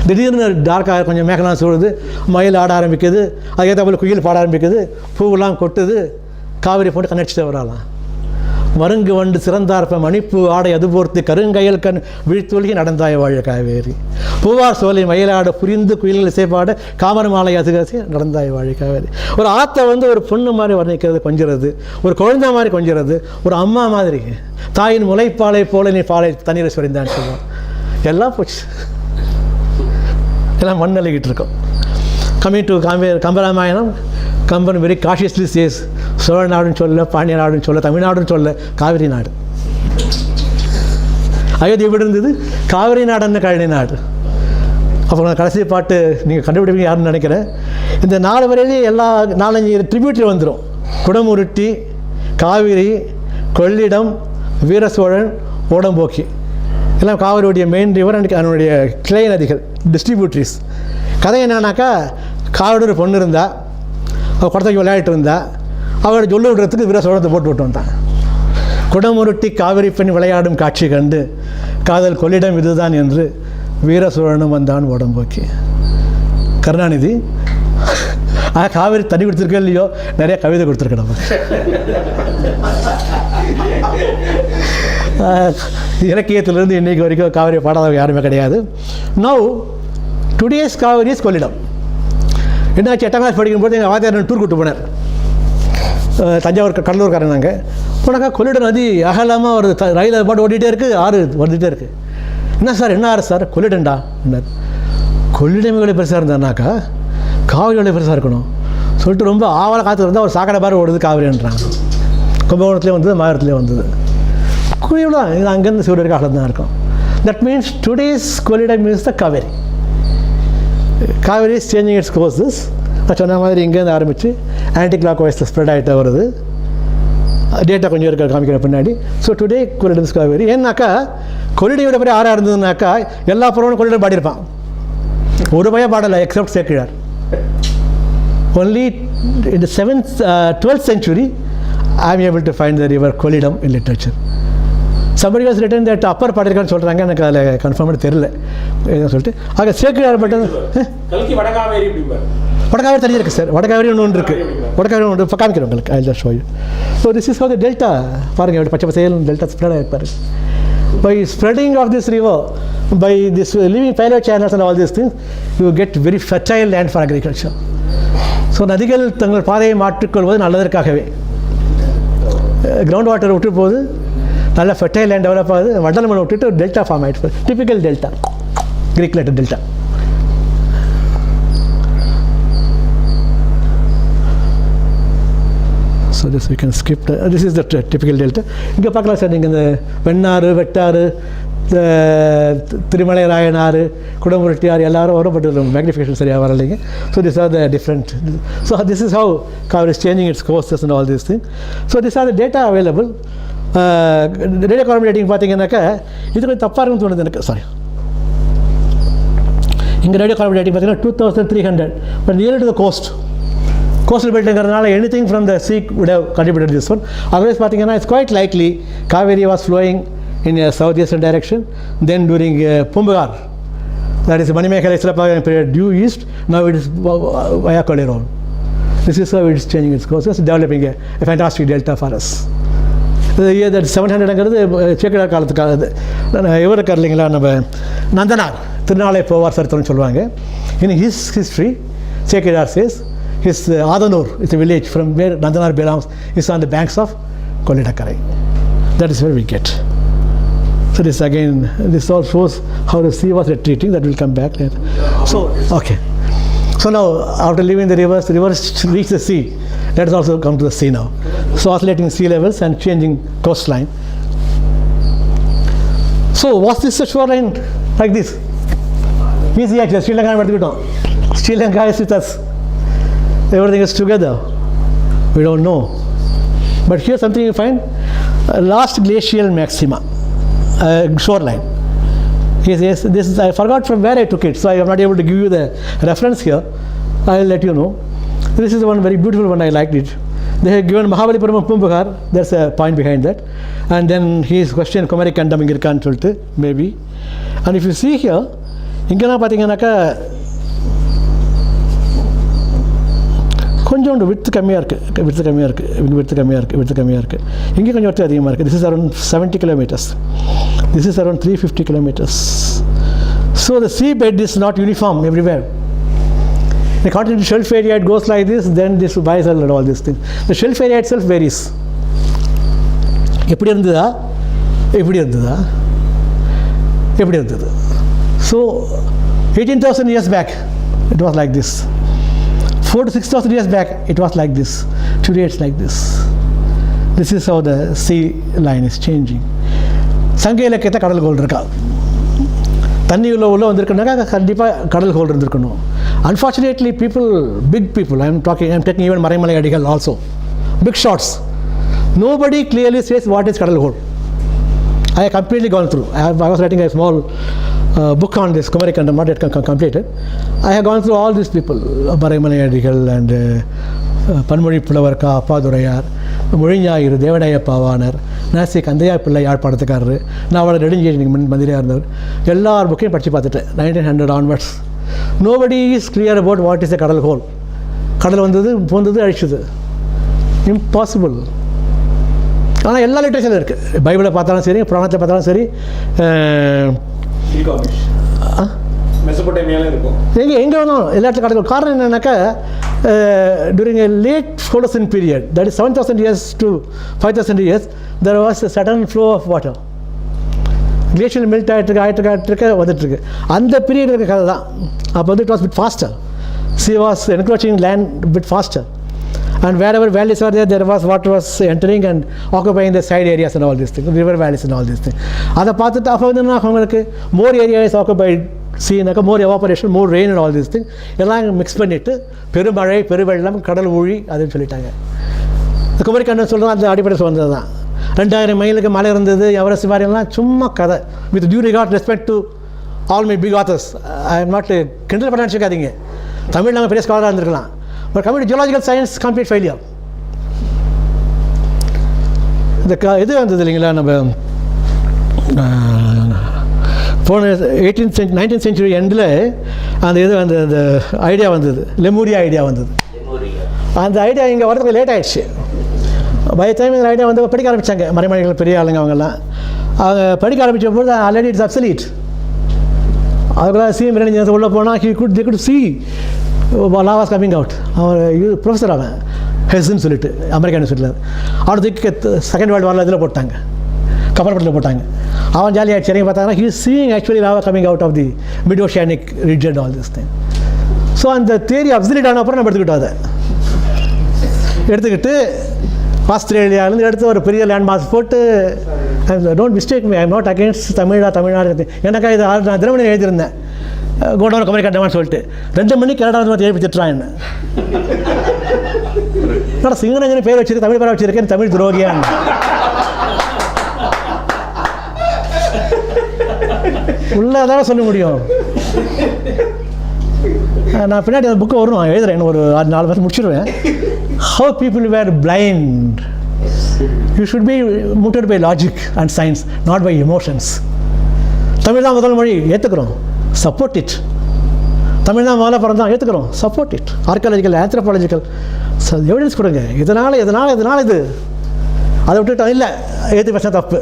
திடீர்னு டார்க்காக கொஞ்சம் மேகலாம் சூழுது, மயில் ஆட ஆரம்பிக்குது, அதுக்கேற்ற போல் குயில் பாட ஆரம்பிக்குது, பூவெல்லாம் கொட்டுது, காவிரி போட்டு கண்ணடிச்சுட்டு வராலாம். மருங்கு வண்டு சிறந்தார்ப்ப மணிப்பு ஆடை அதுபோர்த்து கருங்கையல் கண் வீழ்த்தொழுகி நடந்தாய வாழ காவேரி, பூவார் சோலை மயிலாட புரிந்து குயில்கள் இசைப்பாட காமர மாலை அதுகாசி நடந்தாய வாழ காவேரி. ஒரு ஆற்றை வந்து ஒரு பொண்ணு மாதிரி வர்ணிக்கிறது, கொஞ்சிறது, ஒரு குழந்தை மாதிரி கொஞ்சிறது, ஒரு அம்மா மாதிரி, தாயின் முளைப்பாலை போல நீ பாலை தண்ணீரை சொரிந்தான்னு சொல்லுவோம். எல்லாம் போச்சு, எல்லாம் மண் அழுகிட்டு இருக்கோம். Coming to Kambaramayanam, Kamban very cautiously says Chola நாடுன்னு சொல்ல, பாண்டிய நாடுன்னு சொல்ல, தமிழ்நாடுன்னு சொல்ல, காவிரி நாடு. அயோத்தி எப்படி இருந்தது? காவிரி நாடுன்னு கழனி நாடு. அப்புறம் கடைசி பாட்டு நீங்கள் கண்டுபிடிப்பீங்க யாருன்னு நினைக்கிறேன். இந்த 4 வரையிலே எல்லா 4-5 ட்ரிபியூட்ரி வந்துடும். குடமுருட்டி, காவிரி, கொள்ளிடம், வீரசோழன், ஓடம்போக்கி, எல்லாம் காவிரியுடைய மெயின் ரிவர் அண்ட் அதனுடைய கிளை நதிகள், டிஸ்ட்ரிபியூட்ரிஸ். கதை என்னன்னாக்கா, காவிரி ஒரு பொண்ணு இருந்தா, அவள் குடத்தைக்கு விளையாடிட்டு இருந்தா, அவளோட சொல்லு விடுறதுக்கு வீரசோழத்தை போட்டு விட்டு வந்தான். குடமுருட்டி காவிரி பெண் விளையாடும் காட்சி கண்டு காதல் கொள்ளிடம் இதுதான் என்று வீரசோழனும் வந்தான் ஓடம்போக்கி. கருணாநிதி காவிரி தண்ணி கொடுத்துருக்கோ இல்லையோ, நிறைய கவிதை கொடுத்துருக்க நம்ம. இலக்கியத்திலிருந்து இன்றைக்கு வரைக்கும் காவிரி பாடாதவங்க யாருமே கிடையாது. Now today's Kaveri is Kollidam. என்னாச்சு, 8ஆம் கிளாஸ் படிக்கும்போது எங்கள் வாத்தியார் டூர் கூட்டு போனார். தஞ்சாவூர் கடலூர்காரன் நாங்கள் போனாக்கா, கொள்ளிடம் நதி அகலமாக ஒரு ரயில் பாட்டு ஓடிட்டே இருக்குது, ஆறு வந்துகிட்டே இருக்குது. என்ன சார், என்ன ஆறு சார்? கொள்ளிடம்டா என்னார். கொள்ளிடம் எவ்வளோ பெருசாக இருந்தாருனாக்கா காவிரி எவ்வளோ பெருசாக இருக்கணும் சொல்லிட்டு ரொம்ப ஆவல காற்று இருந்தால் ஒரு சாக்கடை பாரு ஓடுது காவிரின்றாங்க. கும்பகோணத்துலேயே வந்தது, மாவட்டத்துலேயே வந்தது. குழியோட இது அங்கேருந்து சிவரு காலம் தான் இருக்கும். That means today's Kollidam means the Kaveri. Kaveri is changing it's courses. நான் சொன்ன மாதிரி இங்கேருந்து ஆரம்பித்து ஆன்டி கிளாக் வைஸில் ஸ்ப்ரெட் ஆகிட்டே வருது. டேட்டா கொஞ்சம் இருக்க காமிக்கிற பின்னாடி. So today Kollidam is Kaveri. ஏன்னாக்கா கொள்ளிடம் பெரிய ஆறாக இருந்ததுனாக்கா எல்லா புறவனும் கொள்ளிடம் பாடியிருப்பான். ஒரு பையன் பாடலை accept Sekkizhar. Only in the 12th century I am able to find the river Kollidam in literature. Somebody has written that Appar பாடியிருக்கான்னு சொல்கிறாங்க, எனக்கு அதில் கன்ஃபார்மாக தெரியல எதுவும் சொல்லிட்டு. ஆக சேக்கிழார் பட்டது வடகாவேரி தண்ணி இருக்குது சார். வடகாவேரி ஒன்று இருக்குது, வடகாவேரி ஒன்று காமிக்கிறேன் உங்களுக்கு. I just show you. So this is how the delta. பாருங்கள் எப்படி பச்சை பசையில் டெல்டா ஸ்ப்ரெட் ஆகிருப்பார். By spreading of this river, by this living paleo channels and all these things, you get very fertile land for agriculture. So நதிகள் தங்கள் பாதையை மாற்றிக்கொள்வது நல்லதற்காகவே. Ground water விட்டு போது நல்ல ஃபெர்டைல் லேண்ட் டெவலப் ஆகுது. வண்டல் மண் விட்டுட்டு டெல்டா ஃபார்ம் ஆகிட்டு, typical delta, Greek letter delta. So this we can skip. This is the typical delta. இங்கே பார்க்கலாம் சார், நீங்கள் இந்த வெண்ணாறு, வெட்டாறு, திருமலை ராயனாறு, குடமுருட்டி ஆறு எல்லாரும் வரும். பட் மேக்னிஃபிகேஷன் சரியாக வரலைங்க. So this R the different. So this is how Kaveri is changing it's courses and all this thing. So this R the data available. Radio carbon dating பார்த்தீங்கன்னாக்கா இது கொஞ்சம் தப்பாக இருக்குன்னு தோணுது எனக்கு. சாரி, இங்கே ரேடியோ கார்பன் டேட்டிங் பார்த்தீங்கன்னா 2300, but near to the coast. Coastal பெல்ட்டுங்கிறதுனால anything from the sea would have contributed this one. Otherwise பார்த்தீங்கன்னா it's quite likely Kaveri was flowing in a southeastern direction. Then during Pumbgar, that is Manimekhalai Silappagan period, due east. Now it is via Kolliram. This is how it is changing its course. It's developing a fantastic delta for us. The year that 700ங்கிறது சேக்கிழார் காலத்துக்கானது. இவர் இருக்கார் இல்லைங்களா, நம்ம நந்தனார் திருநாளை போவார் சரித்திரம்னு சொல்லுவாங்க. In his history Sekkizhar says his Adanur is a village from where Nandanar belongs, is on the banks of Kollidakkarai. That is where we get. So this again, this all shows how the sea was retreating. That will come back later. So okay. So now after leaving the rivers reach the sea. Let us also come to the sea now. So oscillating sea levels and changing coastline. So was this a shoreline like this? Easy actually. Sri Lanka, Sri Lanka is with us. Everything is together. We don't know. But here something you find, last glacial maxima, shoreline. Yes, this is, I forgot from where I took it, so I am not able to give you the reference here. I will let you know. This is one very beautiful one, I liked it. They have given Mahalakshmi Hall, there's a point behind that. And then his question, Kumarikandam Ingirkan Chulte, maybe. And if you see here, Ingana Patinganaka, கொஞ்சோண்டு with கம்மியாக இருக்குது, இங்கே கொஞ்சம் with அதிகமாக இருக்குது. This is around 70 kilometers. This is around 350 kilometers. So the seabed is not uniform everywhere. The continental shelf area, it goes like this, then this bisal and all these things. The shelf area itself varies. எப்படி இருந்தது? So 18,000 years back, it was like this. 4,000 to 6,000 years back, it was like this. Today it's like this. This is how the sea line is changing. சங்க இலக்கியத்தை கடல்கோள் இருக்கா, தண்ணி உள்ள வந்திருக்குனாக்கா கண்டிப்பாக கடல்கோள் இருந்திருக்கணும். Unfortunately, big people, I'm taking even Marimala Adigal also, big shots. Nobody clearly says what is கடல்கோள். I have completely gone through. I was writing a small book on this, Kumarikandam, not yet completed. I have gone through all these people, Marimala Adigal and Panmuri Pulavarka, Appadurayar, Murinyayir, Devadayapavanar, Nasi Kandaya Pillai Padakaru, now a reading Mandira, Yellar booking Pachipatata, 1900 onwards. Nobody is clear about what is a கடல் whole. கடல் வந்தது அழிச்சது, impossible. ஆனால் எல்லா லிட்ரேச்சரில் இருக்குது. பைபிளை பார்த்தாலும் சரி, புராணத்தை பார்த்தாலும் சரி, மெசபடோமியால இருக்கும், எங்கே வேணும் எல்லா இடத்துல கடல். காரணம் என்னன்னாக்கா, during a late Holocene period, that is 7,000 years to 5,000 years, there was a sudden flow of water. Glacial melt ஆகிட்டு வந்துட்டுருக்கு. அந்த பீரியட் இருக்க கதை தான். அப்போ வந்து it was bit faster. Sea was encroaching land bit faster. And wherever valleys were there, there was water was entering and occupying the side areas and all these things, river valleys and all these things. அதை பார்த்துட்டு அப்போ வந்து அவங்களுக்கு more area is occupied, சீனாக்கா more evaporation, more rain and all these things எல்லாம் mix பண்ணிவிட்டு பெருமழை, பெருவெள்ளம், கடல் ஊழி அதுன்னு சொல்லிட்டாங்க. இந்த குமரிக்கண்டம் சொல்கிறோம், அந்த அடிப்படை வந்தது தான். 2000 மைலுக்கு மழை இருந்தது, எவரெஸ்ட் மாதிரிலாம் சும்மா கதை. With due regard respect to all my big authors, I am not கிண்டல் பண்ண நினச்சிக்காதீங்க. தமிழ் நாங்கள் பெரிய ஸ்காலராக இருந்திருக்கலாம். But coming to geological science, complete failure. இந்த இது வந்தது இல்லைங்களா, நம்ம போன 19th century எண்டில் அந்த இது வந்து அந்த ஐடியா வந்தது, லெமூரியா ஐடியா வந்தது. அந்த ஐடியா இங்கே வரதுக்கு லேட் ஆகிடுச்சு. பை டைம் இந்த ஐடியா வந்து படிக்க ஆரம்பித்தாங்க மறைமலைகள், பெரிய ஆளுங்க அவங்கெல்லாம். அவங்க படிக்க ஆரம்பித்த போது ஆல்ரெடி இட்ஸ் அப்சலீட். அதுக்குள்ள சிஎம் ரெண்டு உள்ளே போனால் they could see lava coming out. அவர் ப்ரொஃபஸர் அவன் ஹெஸ்ன்னு சொல்லிட்டு அமெரிக்கா யூனிவர்சிட்டியில். அவனுக்கு செகண்ட் வேர்ல்டு வாரில் இதில் போட்டாங்க, கப்பல் படத்தில் போட்டாங்க. அவன் ஜாலியாக ஆகிடுச்சு. எனக்கு பார்த்தாங்கன்னா he is seeing actually lava coming out of the mid oceanic region, all this thing. So அந்த தியரி அப்சலீட் ஆன அப்புறம் நம்ம எடுத்துக்கிட்டு ஆஸ்திரேலியாவிலேருந்து எடுத்து ஒரு பெரிய லேண்ட் மார்க்ஸ் போட்டு, don't mistake me, I am not against Tamil Nadu. எனக்கா இது நான் தினமணி எழுதியிருந்தேன், கோடவுன் குமரிக்கண்டமான்னு சொல்லிட்டு 2 மணிக்கு கனடாவில் எழுப்பி திட்டுறான் என்ன. நான் சிங்கனஞ்சன் பேர் வச்சிருக்கேன், தமிழ் பேர் வச்சிருக்கேன், தமிழ் துரோகியான். உள்ளதான் சொல்ல முடியும். நான் பின்னாடி அந்த புக்கு வரும், எழுதுறேன், ஒரு 4 மாதம் முடிச்சிடுவேன். How people were blind. You should be moved by logic and science, not by emotions. Tamil தான் முதல் மொழி, ஏற்றுக்கிறோம், சப்போர்ட் இட். தமிழ் தான் முதல்ல பிறந்தான், ஏற்றுக்கிறோம், support it. Archaeological, anthropological evidence கொடுங்க. இதனால் இது அதை விட்டுட்டோம். இல்லை, 80% தப்பு,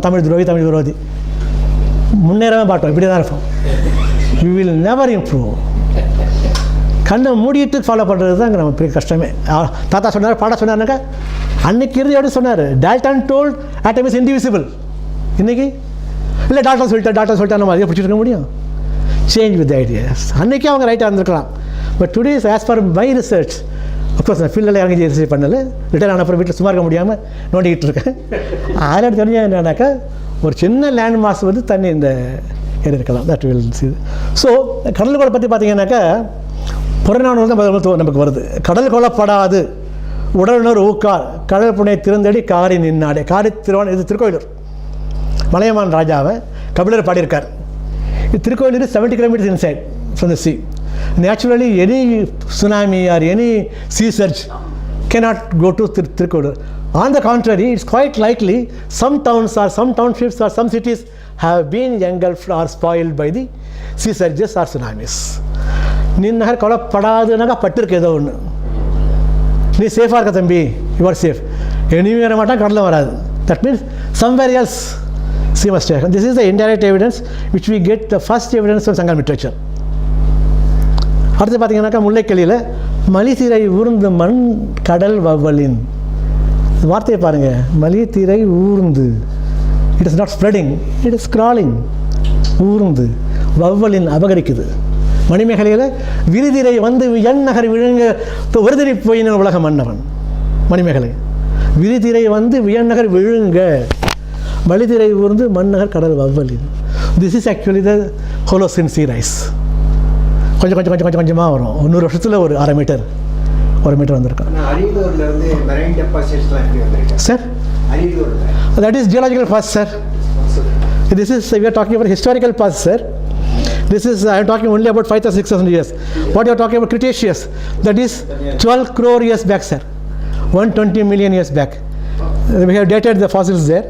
தமிழ் விரோதி, முன்னேறவே மாட்டோம், இப்படி தான் இருப்போம். You will never improve. கண்ணை மூடிட்டு ஃபாலோ பண்ணுறது தான் நம்ம பெரிய கஷ்டமே. தாத்தா சொன்னார், பாட சொன்னார்னாக்கா அன்னைக்கு இருந்து எப்படி சொன்னார், Dalton told atom is indivisible. இன்றைக்கி இல்லை, டாக்டர் சொல்லிட்டா நம்ம அதிகம் பிடிச்சிருக்க முடியும். Change with ideas. அன்றைக்கே அவங்க ரைட்டாக இருந்திருக்கலாம். But today's as far my research, of course நான் ஃபீல்டில் இறங்கி ரிசர்ச் பண்ணல, ரிட்டர்ன் ஆன அப்புறம் வீட்டில் சும்மா இருக்க முடியாமல் நோண்டிக்கிட்டு இருக்கேன். அதில் தெரிஞ்ச என்னன்னாக்கா, ஒரு சின்ன லேண்ட் மாஸ் வந்து தண்ணி இந்த ஏறி இருக்கலாம். That will see. ஸோ கடல்கோளை பற்றி பார்த்தீங்கன்னாக்கா புறநானூறு தான் நமக்கு வருது. கடல் கொள்ளப்படாது உடலுணர் ஊக்கார் கடல் புனை திறந்தடி காரி நின்னாடே. காரி திருவான் இது திருக்கோயிலூர். மலையமான் ராஜாவை கபிலர் பாடியிருக்கார். இது Tirukoilur 70 kilometers inside from the sea. Naturally, any tsunami or any sea surge cannot go to Tirukkodur. On the contrary, it's quite likely some towns or some townships or some cities have been engulfed or spoiled by the sea surges or tsunamis. நின்னகர் கவலைப்படாதுனாக்கா பட்டிருக்கு ஏதோ ஒன்று. நீ சேஃபாக இருக்க தம்பி, you are safe. எனிமே வர மாட்டான், கடலில் வராது. That means somewhere else sea must have. This is the indirect evidence which we get the first evidence from Sangal literature. அடுத்து பார்த்தீங்கன்னாக்கா முல்லைக்கலியில் மலித்திரை ஊர்ந்து மண் கடல் வவ்வலின் வார்த்தையை பாருங்கள். மலித்திரை ஊர்ந்து, it is not spreading, it is crawling. ஊர்ந்து வவ்வலின் அபகரிக்குது. மணிமேகலையில் விரிதிரை வந்து என் நகர் விழுங்க ஒருதிரி போயின உலக மன்னவன். மணிமேகலை விரிதிரை வந்து வியநகர் விழுங்க, மலிதிரை ஊர்ந்து மண்ணகர் கடல் வவ்வலின். This is actually the Holocene sea rise. கொஞ்சம் கொஞ்சம் கொஞ்சம் கொஞ்சம் கொஞ்சமாக வரும். 100 வருஷத்தில் ஒரு 1/2 மீட்டர் 1 மீட்டர் வந்திருக்கும். Sir that is geological past, sir. This is, we are talking about historical past, sir. This is, I am talking only about 5,000 or 6,000 years. What you are talking about Cretaceous, that is 12 crore years back, sir. 120 million years back. We have dated the fossils there.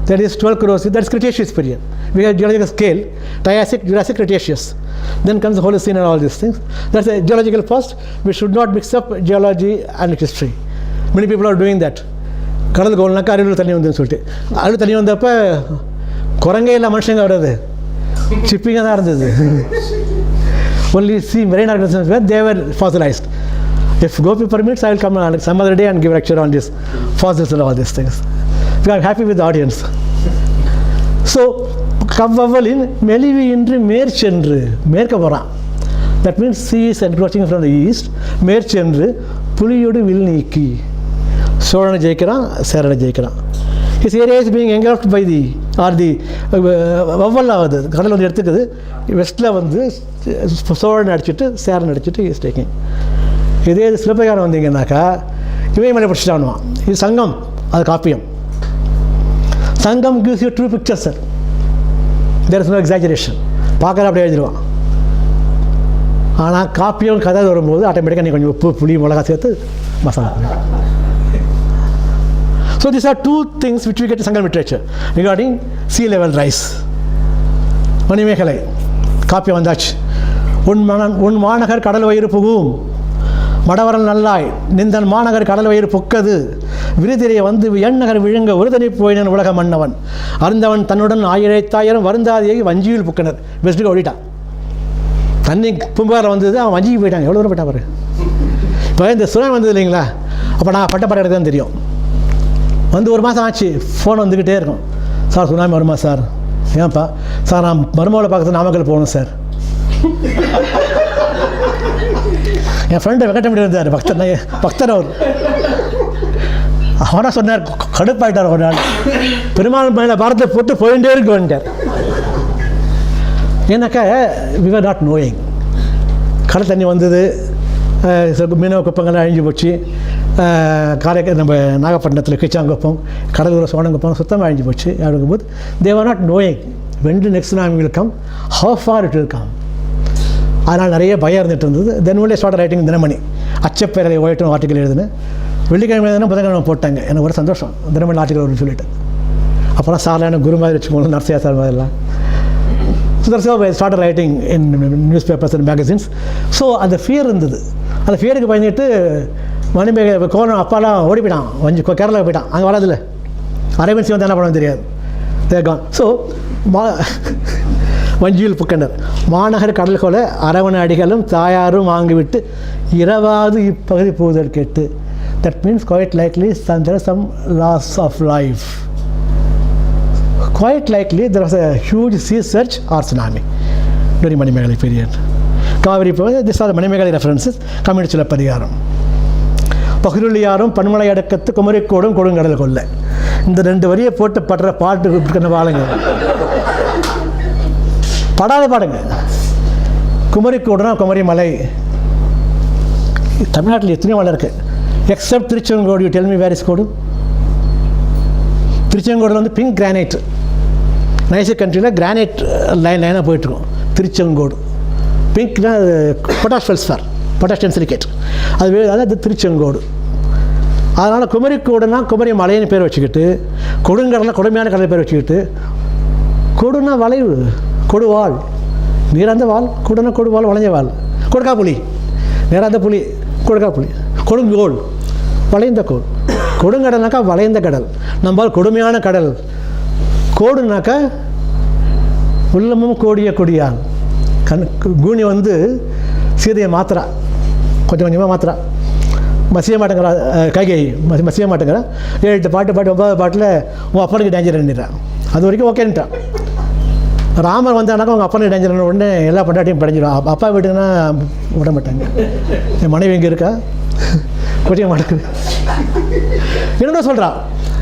That is 12 crores. That's Cretaceous period. We have geological scale, Triassic, Jurassic, Cretaceous. Then comes the Holocene and all these things. That's a geological past. We should not mix up geology and history. Many people are doing that. கடல் கோல்னாக்கா அருள் தண்ணி வந்துன்னு சொல்லிட்டு, அருள் தண்ணி வந்தப்போ குரங்கே இல்லை, மனுஷங்க வர்றது சிப்பிங்காக தான் இருந்தது. Only see marine organisms where they were fossilized. If Gopi permits, I will come some other day and give a lecture on this fossils and all these things. We are happy with the audience. So, கவ்வலின் மெலிவு இன்று மேற்சென்று மேற்க போகிறான். That means sea is encroaching from the east. மேற்சென்று புலியோடு வில் நீக்கி சோழனை ஜெயிக்கிறான், சேரனை ஜெயிக்கிறான். His area is being engulfed by the வவ்வல் ஆகுது, கடல் வந்து எடுத்துக்குது. வெஸ்ட்டில் வந்து சோழனை அடிச்சுட்டு சேரனை அடிச்சுட்டு இஸ் டேக்கிங். இதே இது சிலப்பதிகாரம் வந்தீங்கன்னாக்கா இமயமலை பிடிச்சிட்டானுவான். இது சங்கம், அது காப்பியம். சங்கம் gives you true picture, sir. There is no exaggeration. பார்க்குற அப்படியே எழுதிடுவான். ஆனால் காப்பியம் கதை வரும்போது ஆட்டோமேட்டிக்காக நீ கொஞ்சம் உப்பு புளி மிளகா சேர்த்து masala. So these are two things which we get in Sangal literature regarding sea level rise. Manimekalai காப்பியம் வந்தாச்சு. உன் மாநகர் கடல் வயிறு புகும், மடவரல் நல்லாய் நிந்தன் மாநகர் கடல் வயிறு புக்கது, விருதிரையை வந்து எண்ணகர் விழுங்க ஒருதனை போயினன் உலக மன்னவன், அருந்தவன் தன்னுடன் 1000 வருந்தாதியை வஞ்சியில் புக்கனர். பெஸ்ட்டுக்கு ஓடிட்டான். தண்ணி பூம்பாரில் வந்தது, அவன் வஞ்சிக்கு போயிட்டாங்க. எவ்வளோ தூரம் போயிட்டான் பாரு. இப்போ இந்த சுனாமி வந்தது இல்லைங்களா, அப்போ நான் பட்டப்பட எனக்கு தான் தெரியும். வந்து 1 மாதம் ஆச்சு, ஃபோன் வந்துக்கிட்டே இருக்கும். சார் சுனாமி வருமா சார்? ஏன்ப்பா? சார் நான் மருமகளை பார்க்கறது நாமக்கல் போகணும் சார். என் ஃப்ரெண்டு வெங்கடமணி இருந்தார், பக்தர் அவர். அவனா சொன்னார், கடுப்பாயிட்டார் ஒரு நாள். பெருமாள் மேலே பாரத்தை போட்டு போயிட்டே இருக்குன்ட்டார். ஏன்னாக்கா we were not knowing. கடல் தண்ணி வந்தது, மீனவ குப்பங்கள்லாம் அழிஞ்சு போச்சு. காரைக்கால் நம்ம நாகப்பட்டினத்தில் கிச்சாங்குப்பம், கடலூர் சோழங்குப்பம் சுத்தமாக அழிஞ்சு போச்சு. அப்படிங்கும்போது they were not knowing when the next tsunami will come, how far it will come. அதனால் நிறைய பயம் இருந்துகிட்டு இருந்தது. Then only start writing Dinamani. அச்சப்பேரலை ஓய்ட்டும் ஆர்டிக்கல் எழுதுனேன். வெள்ளிக்கிழமை எழுதுனா புதன்கிழமை போட்டாங்க. எனக்கு ஒரு சந்தோஷம், தினமணி ஆர்டிக்கல் வரும்னு சொல்லிட்டு. அப்புறம் சார்லாம் எனக்கு குரு மாதிரி வச்சுக்கோங்க, நர்சியா சார் மாதிரிலாம். So that's how I start writing in news papers and magazines. So அந்த ஃபியர் இருந்தது. அந்த ஃபியருக்கு பயந்துட்டு மணிமேகலை கோணம் அப்பாலாம் ஓடி போயிட்டான், கேரளாவுக்கு போயிட்டான். அங்கே வராதில்ல, அரேபியன்சி வந்து என்ன பண்ண தெரியாது. தேகான். ஸோ வஞ்சியில் புக்கனர் மாநகர் கடல் கொலை அரவண அடிகளும் தாயாரும் வாங்கிவிட்டு இரவாது இப்பகுதி போதல் கேட்டு. That means quite likely there is some loss of life. Quite likely there was a huge sea surge or tsunami during Manimegalai period. Kaveri, these are the Manimegalai references. Coming to Silappatikaram. பகிருளியாரும் பன்மலை அடக்கத்து குமரிக்கோடும் கொடுங்கடல் கொல்ல. இந்த 2 வரியை போட்டு படுற பாட்டு இருக்கிற வாழுங்க, படாத பாடுங்க. குமரிக்கோடுனா குமரி மலை. தமிழ்நாட்டில் எத்தனையோ மலை இருக்குது. Except Tiruchengodu, you tell me where is Kodu? Tiruchengodu வந்து பிங்க் கிரானைட், நைஸ் கண்ட்ரியில் கிரானைட் லைனாக போயிட்டுருக்கும். திருச்செங்கோடு பிங்க்னா பொட்டாஷ் ஃபெல்ஸ்பார், பொட்டாஷ் டென்சிலிகேட், அது திருச்செங்கோடு. அதனால் குமரிக்கோடுனா குமரி மலைன்னு பேர் வச்சுக்கிட்டு, கொடுங்கடலாம் கொடுமையான கடலை பேர் வச்சுக்கிட்டு, கொடுனா வளைவு, கொடுவாள், நீராந்த வாள், கொடுனா கொடுவாள், வளைஞ்ச வாள், கொடுக்கா புலி, நேராந்த புலி, கொடுக்கா புலி, கொடுங்கோல், வளைந்த கோல். கொடுங்கடல்னாக்கா வளைந்த கடல், நம்மால் கொடுமையான கடல். கோடுனாக்கா உள்ளமும் கோடிய கொடியால். கூனி வந்து சீதையை மாத்திரா, கொஞ்சம் கொஞ்சமாக மாத்திரா, மசிய மாட்டேங்கிறா, கைகை மசிய மாட்டேங்கிறா. 7 பாட்டு 9 பாட்டில் உங்கள் அப்பனுக்கு டேஞ்சர் பண்ணிடுறான். அது வரைக்கும் ஓகேன்ட்டான். ராமர் வந்தானாக்கா உங்கள் அப்பனுக்கு டேஞ்சர் உடனே எல்லா பண்டாட்டியும் படைஞ்சிடும். அப்பா வீட்டுக்குன்னா விட மாட்டாங்க. என் மனைவி இங்கே இருக்கா, கொட்டிய மாட்டேங்குது, என்னென்ன சொல்கிறான்.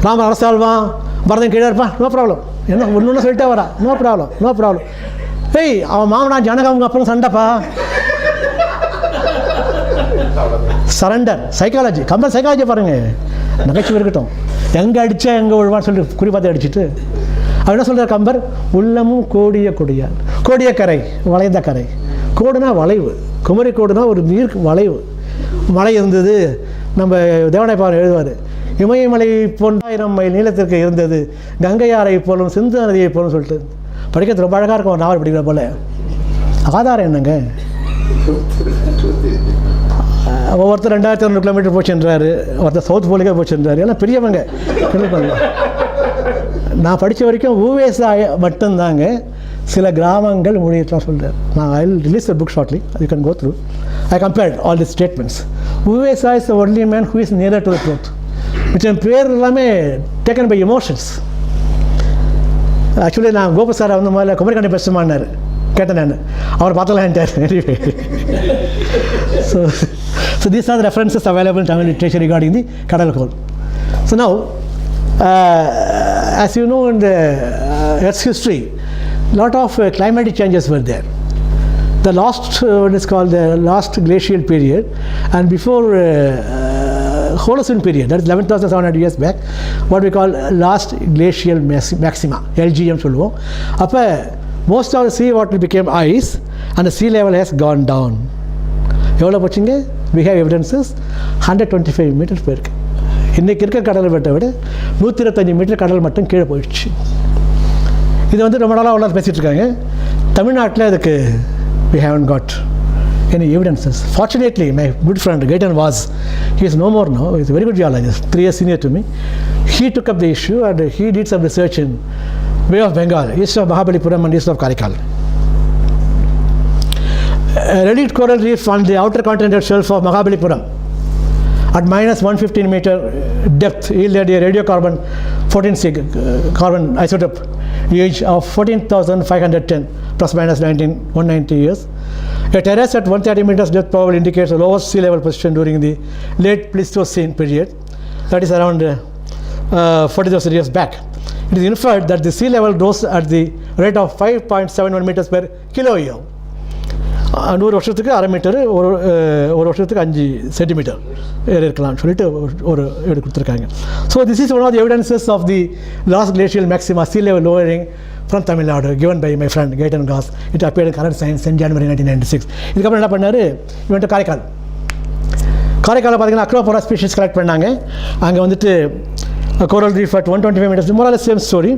ராமர் அரசாழ்வான், பரதன் கீழே இருப்பான், நோ ப்ராப்ளம். என்ன ஒன்று சொல்லிட்டே வரா, நோ ப்ராப்ளம், நோ ப்ராப்ளம். ஏய், அவன் மாமனா ஜனகா அவங்க அப்புறம் சண்டைப்பா. சரண்டர் சைக்காலஜி, கம்பர் சைக்காலஜி பாருங்கள், நகைச்சுவை இருக்கட்டும். எங்கே அடித்தா எங்கே விழுவான்னு சொல்லிட்டு குறி பார்த்து அடிச்சுட்டு அவர் என்ன சொல்கிறார் கம்பர்? உள்ளமும் கோடிய கொடியால். கோடிய கரை, வளைந்த கரை. கோடுனா வளைவு, குமரி கோடுனா ஒரு நீர் வளைவு. மலை இருந்தது, நம்ம தேவனை பாரு எழுதுவார், இமயமலை போன்ற 1000 மைல் நீளத்திற்கு இருந்தது, கங்கையாரை போலும் சிந்து நதியை போலும் சொல்லிட்டு படிக்கிறது ரொம்ப அழகாக இருக்கும். ஒரு நாவல் படிக்கிற போல். ஆதாரம் என்னங்க? ஒவ்வொருத்தர் 2200 கிலோமீட்டர் போச்சுன்றாரு, ஒருத்தர் சவுத் போலிக்கே போச்சுன்றாரு. எல்லாம் பெரியவங்க. நான் படித்த வரைக்கும் ஊவேசா மட்டும்தாங்க சில கிராமங்கள் மொழியெல்லாம் சொல்கிறார். நான் I will release the book shortly, you can go through. I compared all the statements. ஊவேசா is the only man who is nearer to the truth. மிச்சம் பேர் எல்லாமே டேக்கன் பை எமோஷன்ஸ். ஆக்சுவலி நான் கோபு சாரை வந்து முதல்ல குமரிக்கண்டி பேசுமான்னார், கேட்டேன் நான். அவர் பார்த்தலான்ட்டார். So these are the references available in Tamil literature regarding the Kadal Hole. So now, as you know, in the Earth's history, lot of climatic changes were there. The last, what is called the last glacial period, and before Holocene period, that is 11,700 years back, what we call last glacial maxima, LGM சொல்லுவோம். அப்போ most of the sea water became ice and the sea level has gone down. எவ்வளோ போச்சுங்க? We have evidences 125 metre போயிருக்கு. இன்றைக்கி இருக்க கடல் மட்டை விட 125 மீட்டர் கடல் மட்டம் கீழே போயிடுச்சு. இது வந்து ரொம்ப நாளாக அவ்வளோ பேசிகிட்டு இருக்காங்க. தமிழ்நாட்டில் அதுக்கு we haven't got any evidences. Fortunately, my good friend Gaitan was, he is no more now, he is a very good geologist, 3 years senior to me. He took up the issue and he did some research in Bay of Bengal, east of Mahalakshmi and east of Karikal. Relict coral reef on the outer continental shelf of Mahalakshmi at minus 115 meter depth yielded a radiocarbon 14C carbon isotope age of 14,510 plus minus 190 years. A terrace at 130 meters depth probably indicates the lowest sea level position during the late Pleistocene period, that is around 40,000 years back. It is inferred that the sea level rose at the rate of 5.71 meters per kilo year. 100 வருஷத்துக்கு 1/2 metre, ஒரு வருஷத்துக்கு 5 centimetre இருக்கலாம்னு சொல்லிட்டு ஒரு எடுத்து கொடுத்துருக்காங்க. So this is one of the evidences of the last glacial maxima sea level lowering from Tamil Nadu, given by my friend Gaitan Gas. It appeared in Current Science in January 1996. இதுக்கப்புறம் என்ன பண்ணார்? இவன்ட்டு காரைக்கால் பார்த்தீங்கன்னா அக்ரோபோரா species collect பண்ணாங்க. அங்கே வந்துட்டு coral reef at 125 meters, more or less same story.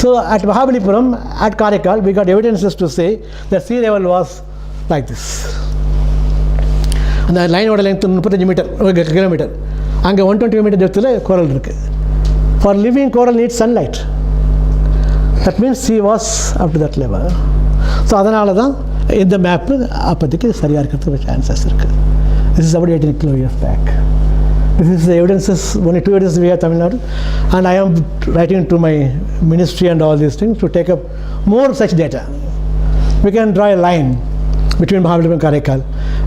So at Mahalakshmi, at Karikal, we got evidences to say that sea level was like this. அந்த லைனோட length 35 metre kilometre. அங்கே 120 metre டெப்த்தில் coral இருக்குது. For living coral need sunlight. That means sea was up to that level. So அதனால தான் இந்த map அப்போதைக்கு சரியாக இருக்கிறதுக்கு சான்சஸ் இருக்குது. This is about 18 kilometers back. This is the evidences, only 2 evidences we have Tamil Nadu, and I am writing to my ministry and all these things to take up more such data. We can draw a line between Mahabalipuram and Karaikal,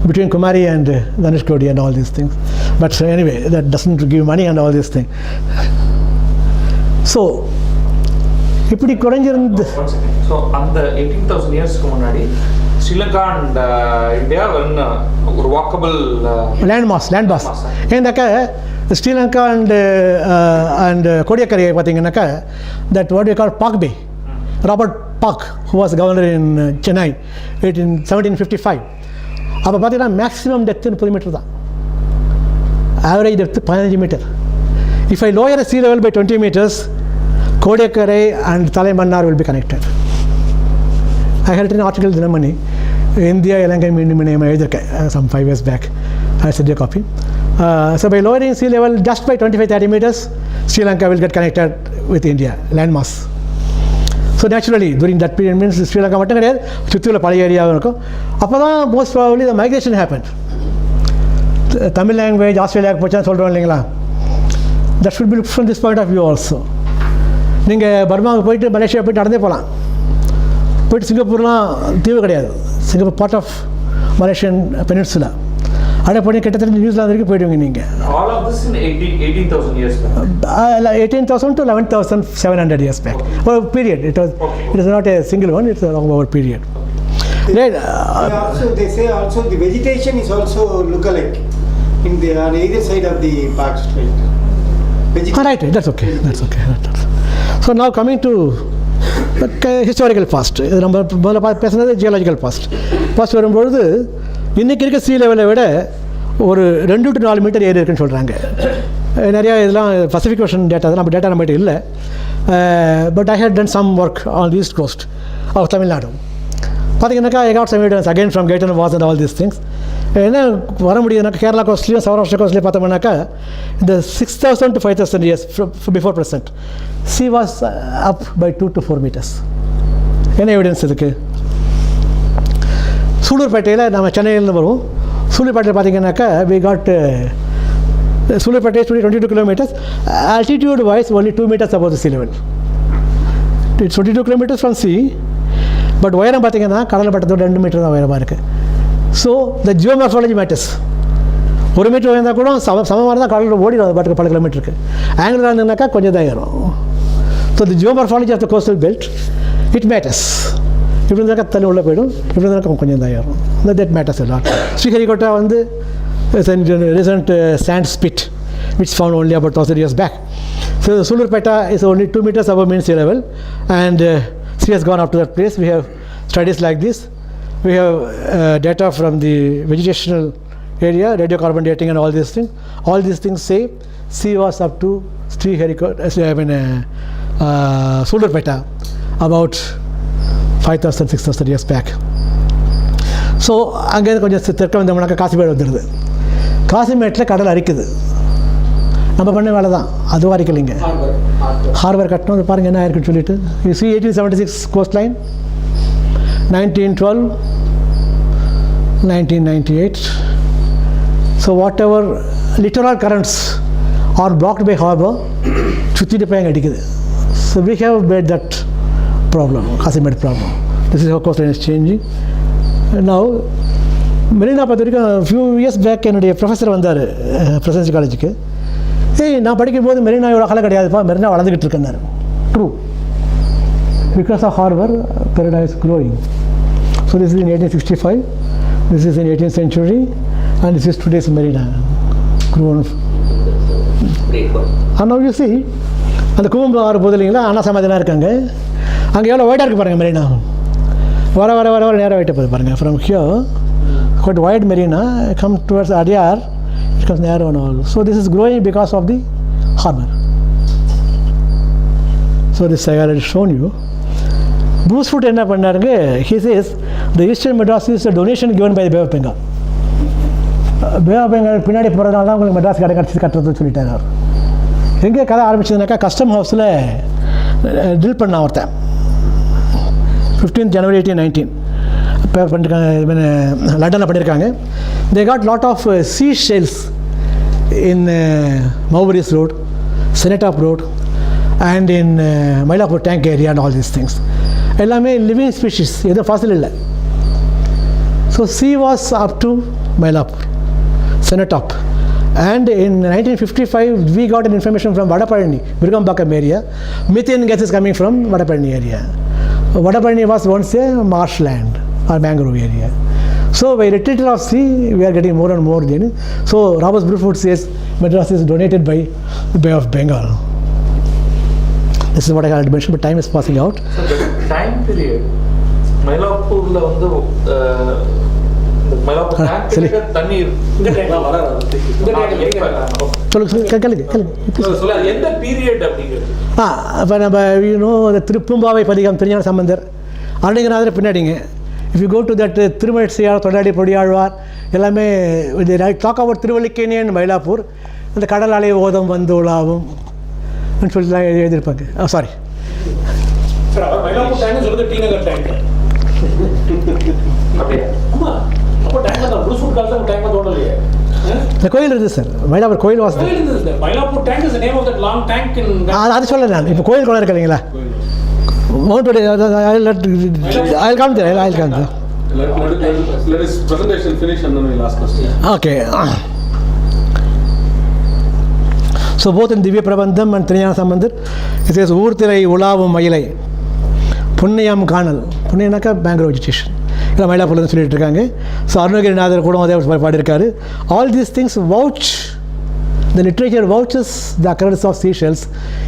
between Kumari and Dhanushkodi and all these things. But anyway, that doesn't give money and all these things. So, இப்படி குறைஞ்சிருந்து so அந்த 18,000 இயர்ஸ்க்கு முன்னாடி Sri Lanka and India were walkable landmass. ஏன்னாக்கா Sri Lanka and கோடியக்கரையை பார்த்தீங்கன்னாக்கா that what we call Park Bay. Robert Park, who was governor in Chennai in 1755. அப்போ பார்த்தீங்கன்னா maximum depth 30 metre தான், average depth 15 metre. If I lower the sea level by 20 meters, Kodiyakkarai and Talaimannar will be connected. I had written an article in Dinamani, India Ilangai Minimum some 5 years back. I sent you a copy. So by lowering sea level just by 25-30 meters, Sri Lanka will get connected with India, landmass. So naturally, during that period means Sri Lanka மட்டும் கிடையாது, சுற்றியுள்ள பழைய ஏரியாவும் இருக்கும். அப்போ தான் most probably the migration happened. Tamil language ஆஸ்திரேலியாவுக்கு போச்சான்னு சொல்கிறோம் இல்லைங்களா? That should be looked from this point of view also. நீங்கள் பர்மாவுக்கு போயிட்டு மலேசியா போயிட்டு நடந்தே போகலாம். போயிட்டு சிங்கப்பூர்லாம் தீவு கிடையாது, Singapore part of Malaysian peninsula. அப்படியே போய் கிட்டத்தட்ட நியூசிலாந்து வரைக்கும் போயிடுவீங்க நீங்கள். All of this in 18,000 years back. 18,000 to 11,700 years back. Period. It is not a single one. It's a long over period. Right. They say also the vegetation is also look-alike on either side of the Park Strait. Right. That's okay. So now coming to historical past. நம்ம முதல்ல பேசுனது geological past வரும்பொழுது இன்றைக்கி இருக்க சீ லெவலை விட ஒரு 2 to 4 metre ஏறி இருக்குன்னு சொல்கிறாங்க. நிறையா இதெல்லாம் பசிபிக் ஓஷன் டேட்டா தான், நம்ம டேட்டா நம்மகிட்ட இல்லை. But I had done some work on east coast of Tamil Nadu. பார்த்தீங்கன்னாக்கா I got some evidence again from gate and was and all these things. என்ன வர முடியுதுனாக்கா கேரளா கோஸ்ட்லேயும் சௌராஷ்டிரா கோஸ்ட்லேயும் பார்த்தோம்னாக்கா இந்த 6,000 to 5,000 years before present sea was up by 2 to 4 meters. என்ன evidence இதுக்கு? சூலூர்பேட்டையில் நம்ம சென்னையிலேருந்து வருவோம். சூலூர்பேட்டையில் பார்த்தீங்கன்னாக்கா we got Sullurpeta 22 kilometers, altitude wise only 2 meters above the sea level. It's 22 kilometers from sea, but உயரம் பார்த்தீங்கன்னா கடல் மட்டத்தோட 2 மீட்டர் தான் உயரமாக இருக்குது. So the geomorphology matters. 1 metre உயர்ந்தால் கூட சமமாக தான் கடலில் ஓடிடும் பாட்டுக்கு பல கிலோமீட்டருக்கு. ஆங்கிளாக இருந்ததுனாக்கா கொஞ்சம் தான் ஏறும். So the geomorphology of the coastal belt it matters. இப்படி இருந்தாக்கா தண்ணி உள்ளே போயிடும், இப்படி இருந்தாக்கா கொஞ்சம் தான் ஏறும். தட் மேட்டர்ஸ் எல்லாம். ஸ்ரீஹரிகோட்டா வந்து recent sand spit which found only about 1,000 years back. So Sulurpeta is only 2 meters above mean sea level, and sea has gone up to that place. We have studies like this. We have data from the vegetational area, radiocarbon dating and all these things. All these things say sea was up to Sulurpeta about 5,000, 6,000 years back. So அங்கேருந்து கொஞ்சம் தெற்க வந்தோம்னாக்கா காசிமேடு வந்துடுது. காசிமேட்டில் கடல் அரிக்குது. நம்ம பண்ண வேலை தான், அதுவும் அரிக்கலைங்க. ஹார்பர் கட்டணும். அது பாருங்கள் என்ன ஆயிருக்குன்னு சொல்லிட்டு. You see 1876 coastline, 1912, 1998. So whatever littoral currents are blocked by harbour சுற்றிட்டு போய் அங்கே அடிக்குது. So we have made that problem, Kasimedu problem. This is how coastline is changing. Now, Marina பார்த்த வரைக்கும் ஃபியூ இயர்ஸ் பேக் என்னுடைய professor வந்தார் Presidency காலேஜுக்கு. நான் படிக்கும்போது மெரினாவோட அகலம் கிடையாதுப்பா, மெரினா வளர்ந்துக்கிட்டு இருக்கேன்னாரு. True, because of harbour Marina is growing. So this is in 1865, this is in 18th century, and this is today's Marina grown. And now you see, அந்த கூம்பு ஆறு போது இல்லைங்களா, அண்ணா சமாதிலாம் இருக்காங்க. அங்கே எவ்வளோ ஒயிட்டாக இருக்குது பாருங்கள் மெரினா. வர வர வர வர நேரம் ஆகிட்ட போகுது பாருங்கள். From here quite wide marina, come towards Adyar, it becomes narrow and all. So this is growing because of the harbour. So this I already shown you. Bruce Foote என்ன பண்ணாருங்க, he says the Eastern Madras is a donation given by the Bay of Bengal. Bay of Bengal பின்னாடி போகிறதுனால தான் உங்களுக்கு மெட்ராஸ் கடை கட்டுறதுன்னு சொல்லிட்டாங்க. எங்கே கதை ஆரம்பிச்சதுனாக்கா custom ஹவுஸில் ட்ரில் பண்ண ஒருத்தன் 15th January 1819 பண்ணியிருக்காங்க, லண்டனில் பண்ணியிருக்காங்க. They got lot of sea shells in Mowbrays road, Cenotaph road, and in Mylapore tank area and all these things. எல்லாமே லிவிங் ஸ்பீஷீஸ், எதுவும் ஃபாசில் இல்லை. So sea was up to Mylapore, Cenotaph. And in 1955, we got an information from Vadapalani, Virgambakam area. Methane gas is coming from Vadapalani area. Vadapalani was once a marshland, or mangrove area. So by retreatal of sea, we are getting more and more then. So Robert Bruford says Madras is donated by the Bay of Bengal. This is what I had to mention, but time is passing out. So the time period, Mylapore the Mylapore tank சரி. தண்ணீர் இந்த டைம்லாம் வராது. இந்த time சொல்ல அது எந்த period அப்படிங்கிறது? இப்போ நம்ம இந்த திருப்பும்பாவை பதிகம் திருஞான சம்பந்தர் அருணகிரிநாதர் பின்னாடிங்க. If you go to that Thirumazhisaiyar தொண்டாடி பொடியாழ்வார் எல்லாமே டாக் அபவுட் திருவல்லிக்கேணியன் மயிலாப்பூர் இந்த கடல் அலை ஓதம் வந்து உலாவும் சொல்லிலாம் எழுதியிருப்பாங்க. சாரி சார், அவர் மயிலாப்பூர் டேங்க் சொல்றது டி நகர் டேங்க். அப்படியே ஆமா, அப்போ டேங்க் தான் புதுசூர் காலத்துல டேங்க் தோண்டலையே. இந்த கோயில் இருக்குது சார், மயிலாப்பூர் கோயில் வாசல். கோயில் இருந்தது sir. Mylapore tank is the name of that long tank in. அது சொல்ல நான் இப்போ கோயில் குளம் இருக்கு இல்லைங்களா, I'll come there. I'll come there. Let his presentation finish and then we'll ask questions. Okay. So both in Divya Prabandham and Triyana Sambandhar, it says Urthirai Ulavum Mailai Punnayam Kanal. Punnayanaka mangrove vegetation. இதெல்லாம் மயிலாப்பூரில் சொல்லிட்டு இருக்காங்க. So Arunagirinathar கூட அதே பாடியிருக்காரு. All these things vouch, the literature vouches the occurrence of seashells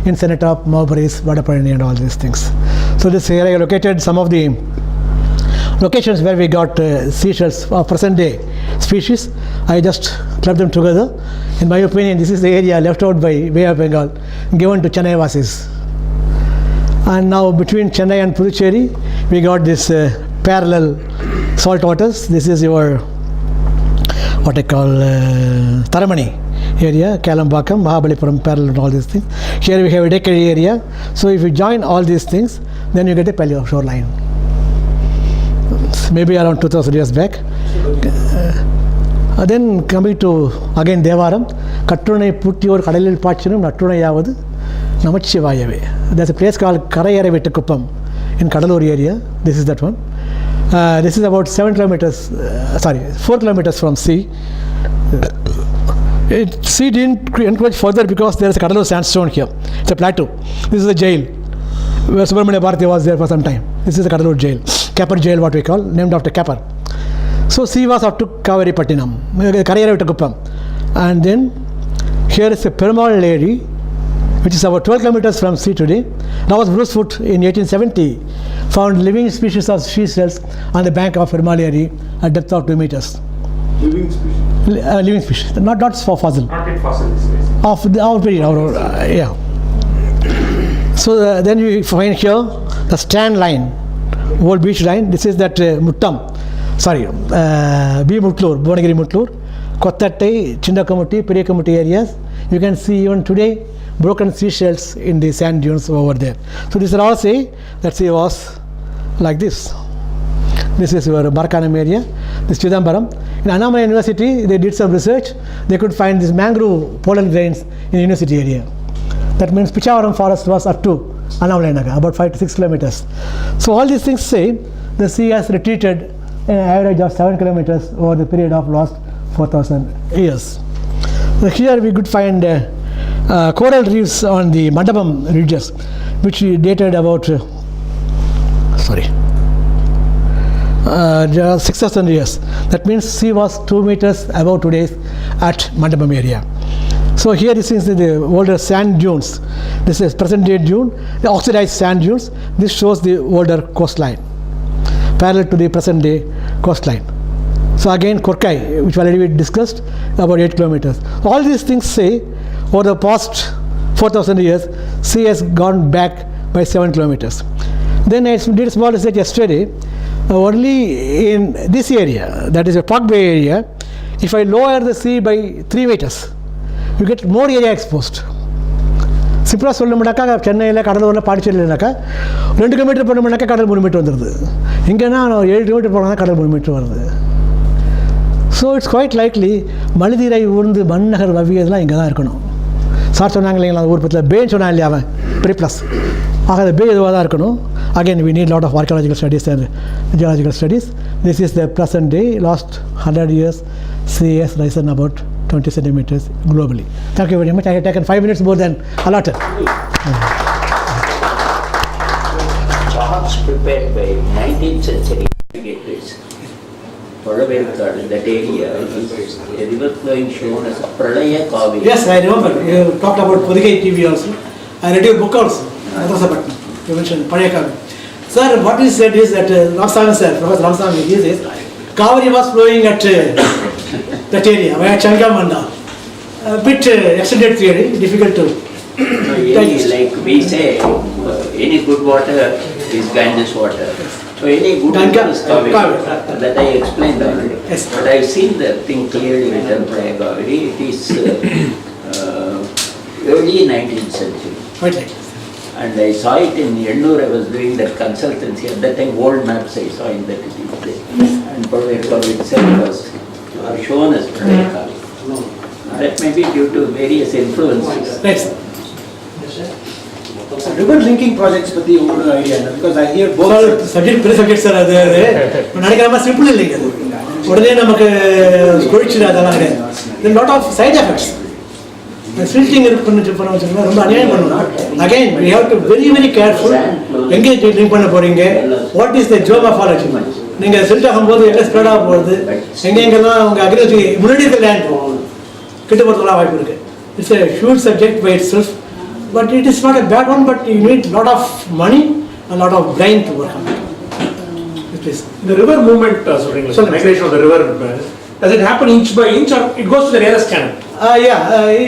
in Senatop, Mowbrays, Vadapalani and all these things. So this area located some of the locations where we got seashells of present day species. I just clubbed them together. In my opinion, this is the area left out by Bay of Bengal, given to Chennai Vasis. And now between Chennai and Puducherry, we got this parallel salt waters. This is your what I call Taramani area, Kalambakam, Mahabalipuram parallel and all these things. Here we have a Dekkadi area. So if you join all these things, then you get a paleo shoreline. Maybe around 2000 years back. Then coming to again Devaram, Kattunai Puttiyor Kadalil Pachinum, Nattunayavadu, Namachivayave. There's a place called Karayare Vettakuppam in Kadalur area. This is that one. This is about 4 kilometers from sea. Sea didn't encroach further because there is a Kadalur sandstone here. It's a plateau. This is a jail where Subramania Bharati was there for some time. This is the Kadalur jail, Kapar jail, what we call, named after Kapar. So sea was up to Kaveri Pattinam, Karayara Vettakuppam, and then here is a Perumal Lady, which is about 12 kilometers from sea today. Now Bruce Foot in 1870 found living species of sea shells on the bank of Perumal Lady at depth of 2 meters. Living species. Living species, not for fossil. Not in fossils. Of our period, yeah. So then you find here the strand line, old beach line. This is that Muttam, B. Mutlur, Bonagiri Mutlur, Kottattai, Chindakamutti, Periyakamutti areas. You can see even today broken seashells in the sand dunes over there. So this is all say that sea was like this. This is your Barakanam area, this Chidambaram. In Annamalai University, they did some research. They could find these mangrove pollen grains in the university area. That means Pichavaram forest was up to Annamalai Naga, about 5 to 6 kilometers. So all these things say the sea has retreated an average of 7 kilometers over the period of last 4,000 years. So here we could find coral reefs on the Mandapam ridges, which dated about 6,000 years. That means sea was 2 meters above today's at Mandapam area. So here this is the older sand dunes. This is present day dune, the oxidized sand dunes. This shows the older coastline, parallel to the present day coastline. So again Korkai, which already we discussed, about 8 kilometers. All these things say over the past 4,000 years, sea has gone back by 7 kilometers. Then I did a small research yesterday. Only in this area, that is a Park Bay area, if I lower the sea by 3 meters, you get more area exposed. சிம்பிளாக சொல்லணும்னாக்கா சென்னையில் கடலூரில் பாண்டிச்சேரியில்னாக்கா 2 kilometre போனோம்னாக்கா கடல் 3 metre வந்துடுது. இங்கேனா 7 kilometre போனால் கடல் 3 metre வருது. So it's quite likely மனிதரை ஊர்ந்து மண்ணகர் வவியதெல்லாம் இங்கே தான் இருக்கணும். சார் சொன்னாங்க இல்லைங்களா ஊர் பற்றியில் பேன்னு சொன்னான் இல்லையா அவன் +. ஆக அந்த பே இதுவாக தான் இருக்கணும். Again, we need a lot of archaeological studies and geological studies. This is the present day. Last 100 years, sea has risen about 20 centimeters globally. Thank you very much. I have taken 5 minutes more than allotted. maps prepared by 19th century navigators. Varahamihira, that area is a river flowing shown as a Pralaya Kaveri. Yes, I remember. You talked about Podigai TV also. I read your book also. Madrasapatnam. You mentioned Pralaya Kaveri. Sir, what is said is that Ramsamy sir, Professor Ramsamy, he says Kaveri was flowing at that area where Changamanda. A bit extended theory, difficult to. Like we say, any good water is Ganges water. So any good water is Kaveri. That I explained already. Yes. But I've seen the thing clearly written by Kaveri. It is early 19th century. Quite right. And I saw it in Ennur. I was doing that consultancy. At that time, old maps I saw in that it is there. And Kaveri itself was shown as Kaveri. That may be due to various influences. Right, sir. River linking projects பத்தி உங்களுக்கு idea இல்லை because I hear both subject பெரிய subject sir அது நினைக்கிற மாதிரி simple இல்லைங்க அது உடனே நமக்கு கொழிச்சிடு அதெல்லாம் கிடையாது then lot of side effects ஃபில்டிங் பண்ண வச்சுக்கோங்க ரொம்ப அநியாயம் பண்ணணும் again we have to very very careful எங்கே லிங்க் பண்ண போறீங்க வாட் இஸ் த ஜியோமார்ஃபாலஜி நீங்கள் சில்ட் ஆகும்போது எங்கே ஸ்ப்ரெட் ஆக போகுது எங்கெங்கெல்லாம் உங்கள் அக்ரிகல்ச்சர் முன்னாடி இருக்க லேண்ட் கிட்ட போகிறதுலாம் வாய்ப்பு இருக்குது it's a huge subject by itself. But it is not a bad one, but you need a lot of money and a lot of brain to work on it. Please. The river movement, migration of the river, does it happen inch by inch or it goes to the nearest canal?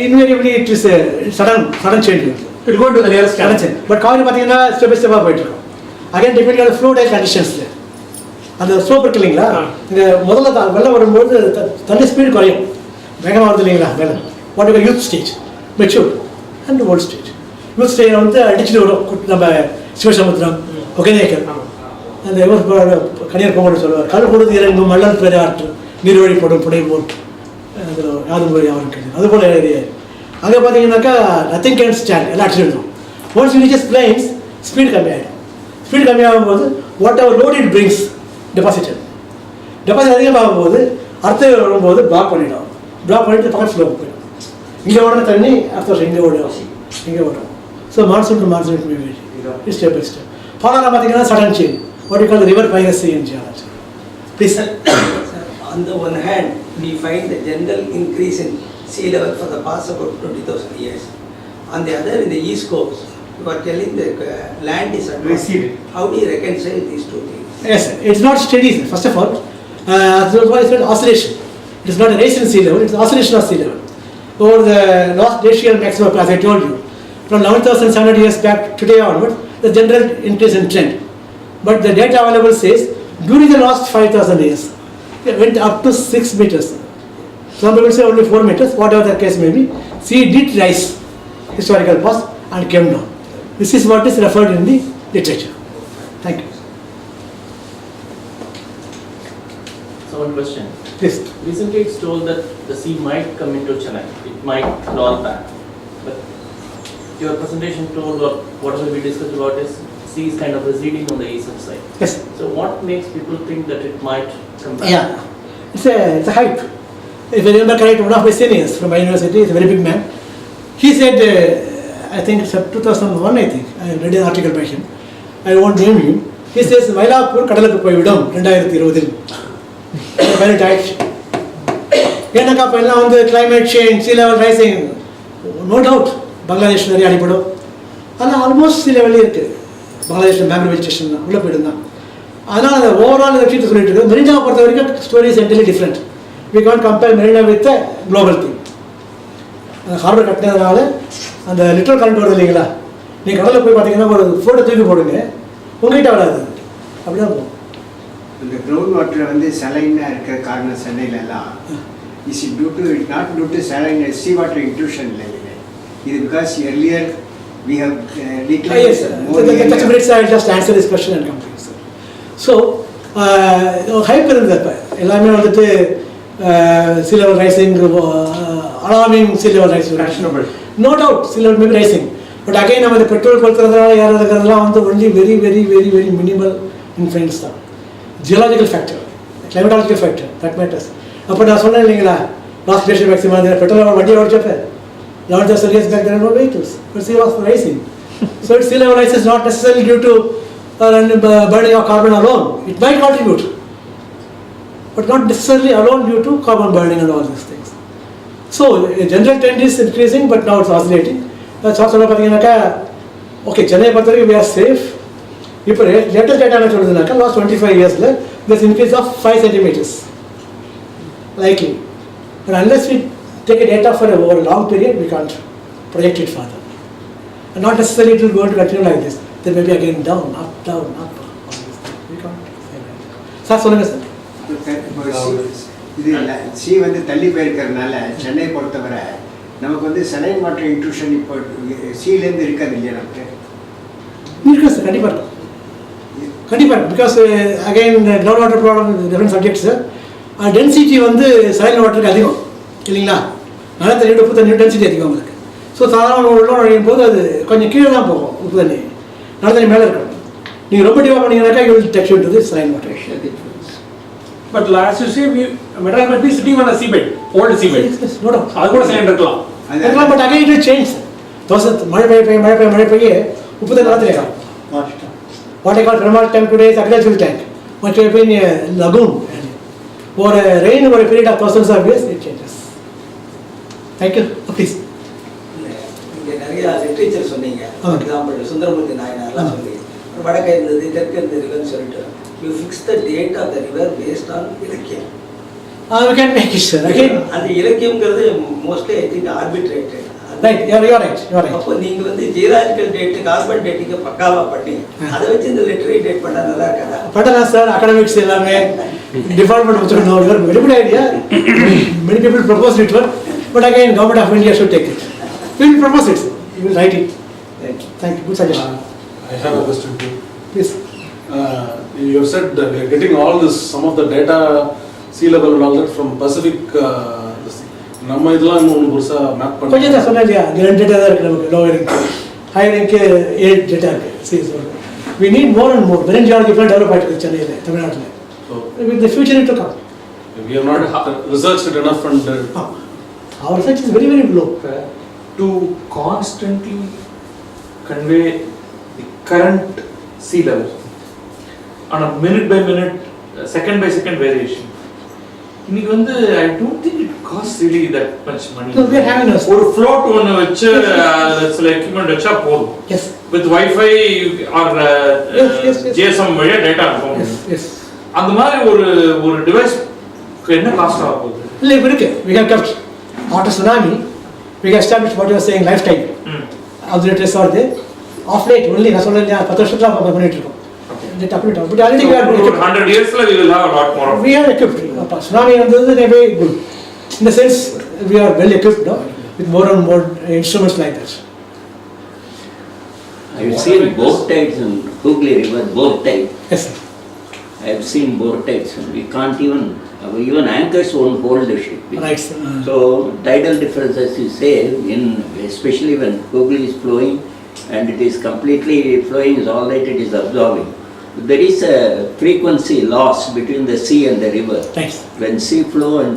Invariably it is a sudden change. It will go to the nearest canal. But Kaveri பார்த்தீங்கன்னா step by step போயிட்டு இருக்கும். Again depending on the flow tide conditions. அந்த slope இருக்கு இல்லைங்களா இங்கே முதல்ல வெள்ளம் வரும்போது தண்ணி ஸ்பீடு குறையும் வேகமாக வருது இல்லைங்களா வெள்ளம் what you youth stage mature and volt stage youth stage வந்து அடிச்சுட்டு வரும் நம்ம சிவசமுத்திரம் ஒகேனேக்கல் அந்த கனியார் பொங்கல் சொல்லுவார் கல் கொடுத்து இறங்கும் மல்லல் பெரியாற்று நீர்வழி போடும் புடை போட்டு அதில் யாரும் மொழி அவருக்கு அது போல் ஏரியா அங்கே பார்த்தீங்கன்னாக்கா நத்திங் கேன் ஸ்டாண்ட் எல்லாம் அடிச்சுட்டு இருக்கும் ஒன்ஸ் ரீச்சஸ் பிளைன்ஸ் ஸ்பீடு கம்மியாகிடும் ஸ்பீடு கம்மியாகும்போது whatever load it brings deposit அதிகமாகும் போது அடுத்த வரும்போது பிளாக் பண்ணிவிடும் பிளாக் பண்ணிவிட்டு பக்கத்து ஸ்லோப் போயிடும் இங்கே ஓடுற தண்ணி அடுத்த வருஷம் இங்கே ஓடும் so monsoon to monsoon step by step ஃபாலோவில் பார்த்தீங்கன்னா sudden change what you call river piracy in geology please. On the one hand, we find the general increase in sea level for the past about 20,000 years. On the other, in the east coast, you are telling the land is receded. How do you reconcile these two things? Yes, it's not steady. First of all, that's why it's not oscillation. It is not a rise in sea level, it's oscillation of sea level. Over the last glacial maximum, as I told you, from 11,700 years back today onwards, the general increase in trend. But the data available says, during the last 5,000 years, it went up to 6 meters. Some people say only 4 meters, whatever the case may be. Sea did rise, historical past, and came down. This is what is referred in the literature. Thank you. So one question. Please. Recently it's told that the sea might come into Chennai. It might crawl back. But your presentation told, or whatever we discussed about, is sea is kind of receding on the eastern side. Yes. So what makes people think that it might come back? Yeah, it's a hype. If I remember correct, one of my seniors from my university is a very big man. He said, I think it's 2001, I think. I read an article by him. I won't name him. He says, Mahalakshmi கடலுக்கு போய்விடும் 2020. Very tight. ஏன்னாக்கா இப்போ எல்லாம் வந்து climate change, sea level rising, no doubt Bangladesh நிறைய அடிப்படும். ஆனால் almost sea level இருக்குது. பங்களாதேஷில் மேக்ரோ வெஜிடேஷன் உள்ளே போயிடும் தான். அதனால் அந்த ஓவரால் விஷயத்தை சொல்லிட்டு இருக்கு. மெரினாவை பொறுத்த வரைக்கும் story is entirely different. We can't compare Marina with global thing. அந்த ஹார்பர் கட்டினதுனால அந்த லிட்டரல் கரண்ட் வருது இல்லைங்களா, நீங்கள் கடலில் போய் பார்த்தீங்கன்னா ஒரு ஃபோட்டோ தூக்கி போடுங்க, உங்ககிட்ட வராது, அப்படிதான் போகும். இந்த கிரவுண்ட் வாட்டர் வந்து சலைனாக இருக்கிற காரணம் சென்னையில எல்லாம் is it due to it not due to saline sea water intrusion இல்லை, இது because earlier we have yes, I'll just answer this question and come to you, sir. So, hype இருந்தப்ப எல்லாமே வந்துட்டு sea level rising, alarming sea level rising. No doubt, sea level may be rising. But again, நம்ம இந்த petrol கொளுத்துறதுனால ஏறதுக்கிறதுலாம் வந்து only very, very, very, very minimal influence தான். Geological factor, climatological factor, that matters. அப்போ நான் சொன்னேன் இல்லைங்களா, லாஸ்ட் glacial maximum பெட்ரோல் வண்டியை ஓடிச்சப்ப 11,000 years back there are no vehicles, but sea was rising. So sea level rise is not necessarily due to and burning of carbon alone, it might contribute, but not necessarily alone due to carbon burning and all these things. So a general trend is increasing, but now it's oscillating. That's also okay, Chennai we are safe. If latest data last 25 years, there's increase of 5 centimeters, likely. But unless we take a data for over a long period, we can't project it further. And not necessarily it will go to continue like this. There may be again down, up, down, up. We can't say that. Sir, சொல்லுங்க sir. இது C வந்து தள்ளி போயிருக்கிறதுனால சென்னை பொறுத்தவரை நமக்கு வந்து saline water intrusion இப்போ சீலேருந்து இருக்காது இல்லையா நமக்கு? இருக்கு சார், கண்டிப்பாக இருக்கும். கண்டிப்பாக இருக்கும். Because again ground water problem different subjects. Density வந்து சலைன் வாட்டருக்கு அதிகம் இல்லைங்களா? நல்ல தண்ணி உப்பு தண்ணி டென்சிட்டி அதிகம் உங்களுக்கு. ஸோ சாதாரண உள்ள நுழையும் போது அது கொஞ்சம் கீழே தான் போகும் உப்பு தண்ணி. நல்ல தண்ணி மேலே இருக்கும். நீங்கள் ரொம்ப டிவா பண்ணீங்கன்னாக்கா you will touch into the saline water. But as you say, Madras might be sitting on a seabed, old seabed. Yes, no doubt. அது கூட சிலிண்டர் இருக்கலாம். But again it will change. மழை பெய்ய உப்பு தண்ணி வரதுலையா? What I call thermal tank today is agricultural tank. What may have been a lagoon. For a rain over a period of thousands of years, it changes. Thank you. Please. இங்கே நிறைய literature சொன்னீங்க. For example Sundaramurthy நாயனார்லாம் சொன்னீங்க. வடக்கே இருந்தது தெற்கு இருந்ததுன்னு சொல்லிட்டு you fix the date of the river based on இலக்கியம். We can make it, sir. Again, அந்த இலக்கியம்ங்கிறது mostly I think arbitrated. Right, you are right. அப்போ நீங்க வந்து ஜியோலாஜிக்கல் டேட் கார்பன் டேட்டிங்க பக்காவா பண்ணி அதை வச்சு இந்த லிட்டரரி டேட் பண்ணா நல்லா இருக்காதா? பண்ணலாம் சார். அகாடமிக்ஸ் எல்லாமே டிபார்ட்மெண்ட் வச்சுக்கணும். ஒரு very good idea. Many people propose it, but again government of India should take it. We will propose it. We will write it. Thank you. Good suggestion. I have a question too. Please. You have said we are getting all this, some of the data, sea level and all that from Pacific. நம்ம இதெல்லாம் இன்னும் புதுசா map பண்ணி கொஞ்சம் தான் சொன்னேன் இல்லையா? 2 data தான் இருக்கு நமக்கு. லோவர் இருக்கு, ஹையர் இருக்கு, 8 டேட்டா இருக்கு. We need more and more. Marine geology plan develop ஆயிட்டு இருக்கு சென்னையில், தமிழ்நாட்டில். So with the future it will come. We have not researched it enough and our research is very low. To constantly convey the current sea level on a minute by minute, second by second variation. இன்னைக்கு வந்து I don't think it costs really that much money. So we are having a ஒரு float ஒன்று வச்சு சில equipment வச்சா போதும். Yes. With Wi-Fi or yes. GSM வழியா data அனுப்பும். Yes. அந்த மாதிரி ஒரு டிவைஸ் என்ன காஸ்ட் ஆக போகுது? இல்லை இப்போ இருக்கு. We have kept after tsunami, we have established what you are saying lifetime. Observatories are there. Of late only நான் சொல்றேன் 10 வருஷத்துல பண்ணிட்டு இருக்கோம். But already we are 100 years we will have a lot more. We are equipped. Tsunami is very good. In the sense, we are well equipped now with more and more instruments like that. I have seen bore tides in Hooghly River, bore tide. Yes, sir. I have seen bore tides. We can't even anchors won't hold the ship. Right, sir. So tidal difference, as you say, especially when Hooghly is flowing and it is completely flowing, is all right, it is absorbing. There is a frequency loss between the sea and the river. Right. When sea flow and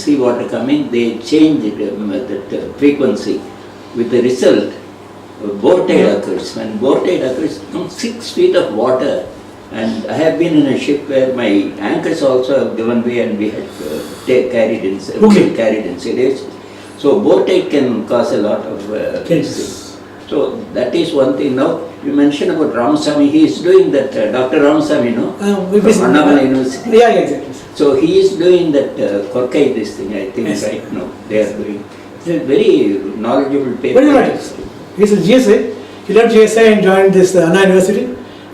sea water coming, they change that frequency. With the result, bore tide occurs. When bore tide occurs, 6 feet of water. And I have been in a ship where my anchors also have given way and we had carried in serious. So bore tide can cause a lot of things. So that is one thing. Now you mentioned about Ramasamy. He is doing that. Dr. Ramasamy, no? From Annamalai University. Yeah, exactly. So he is doing that Korkai this thing. I think right now they are doing. It's a very knowledgeable paper. Very knowledgeable. He is a GSA. He left GSA and joined this Anna University.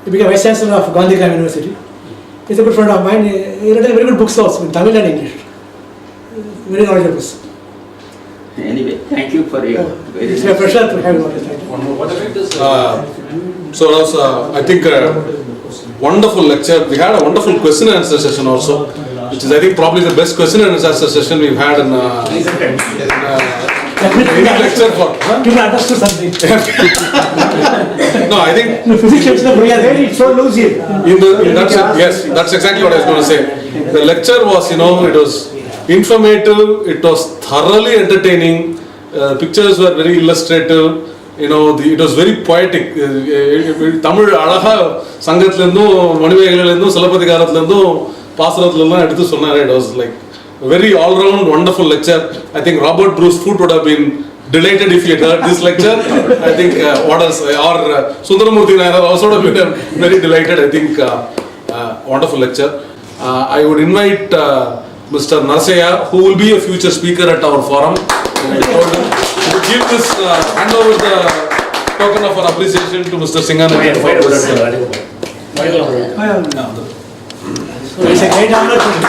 He became Vice Chancellor of Gandhikam University. He's a good friend of mine. He wrote very good books also in Tamil and English. Very knowledgeable. Anyway, thank you for your. It's my pleasure to have you on this. so that was I think a wonderful lecture. We had a wonderful question and answer session also, which is I think probably the best question and answer session we've had in any lecture for. People understood something. No, I think Physics we are very so loose here. yes, that's exactly what I was going to say. The lecture was, it was informative, it was thoroughly entertaining, pictures were very illustrative, it was very poetic. Tamil அழகா சங்கத்திலிருந்தும் மணிமேகலையிலிருந்தும் சிலப்பதிகாரத்திலிருந்தும் பாசுரத்திலிருந்தும் எடுத்து சொன்னாரு. It was like a very all-round wonderful lecture. I think Robert Bruce Foote would have been delighted if he had heard this lecture. I think what else, or Sundaramurthy Nair also would have been very delighted. I think wonderful lecture. I would invite Mr. Narasaya, who will be a future speaker at our forum, to give this, hand over the token of our appreciation to Mr. Singanenjam for this. It's a great honor to me.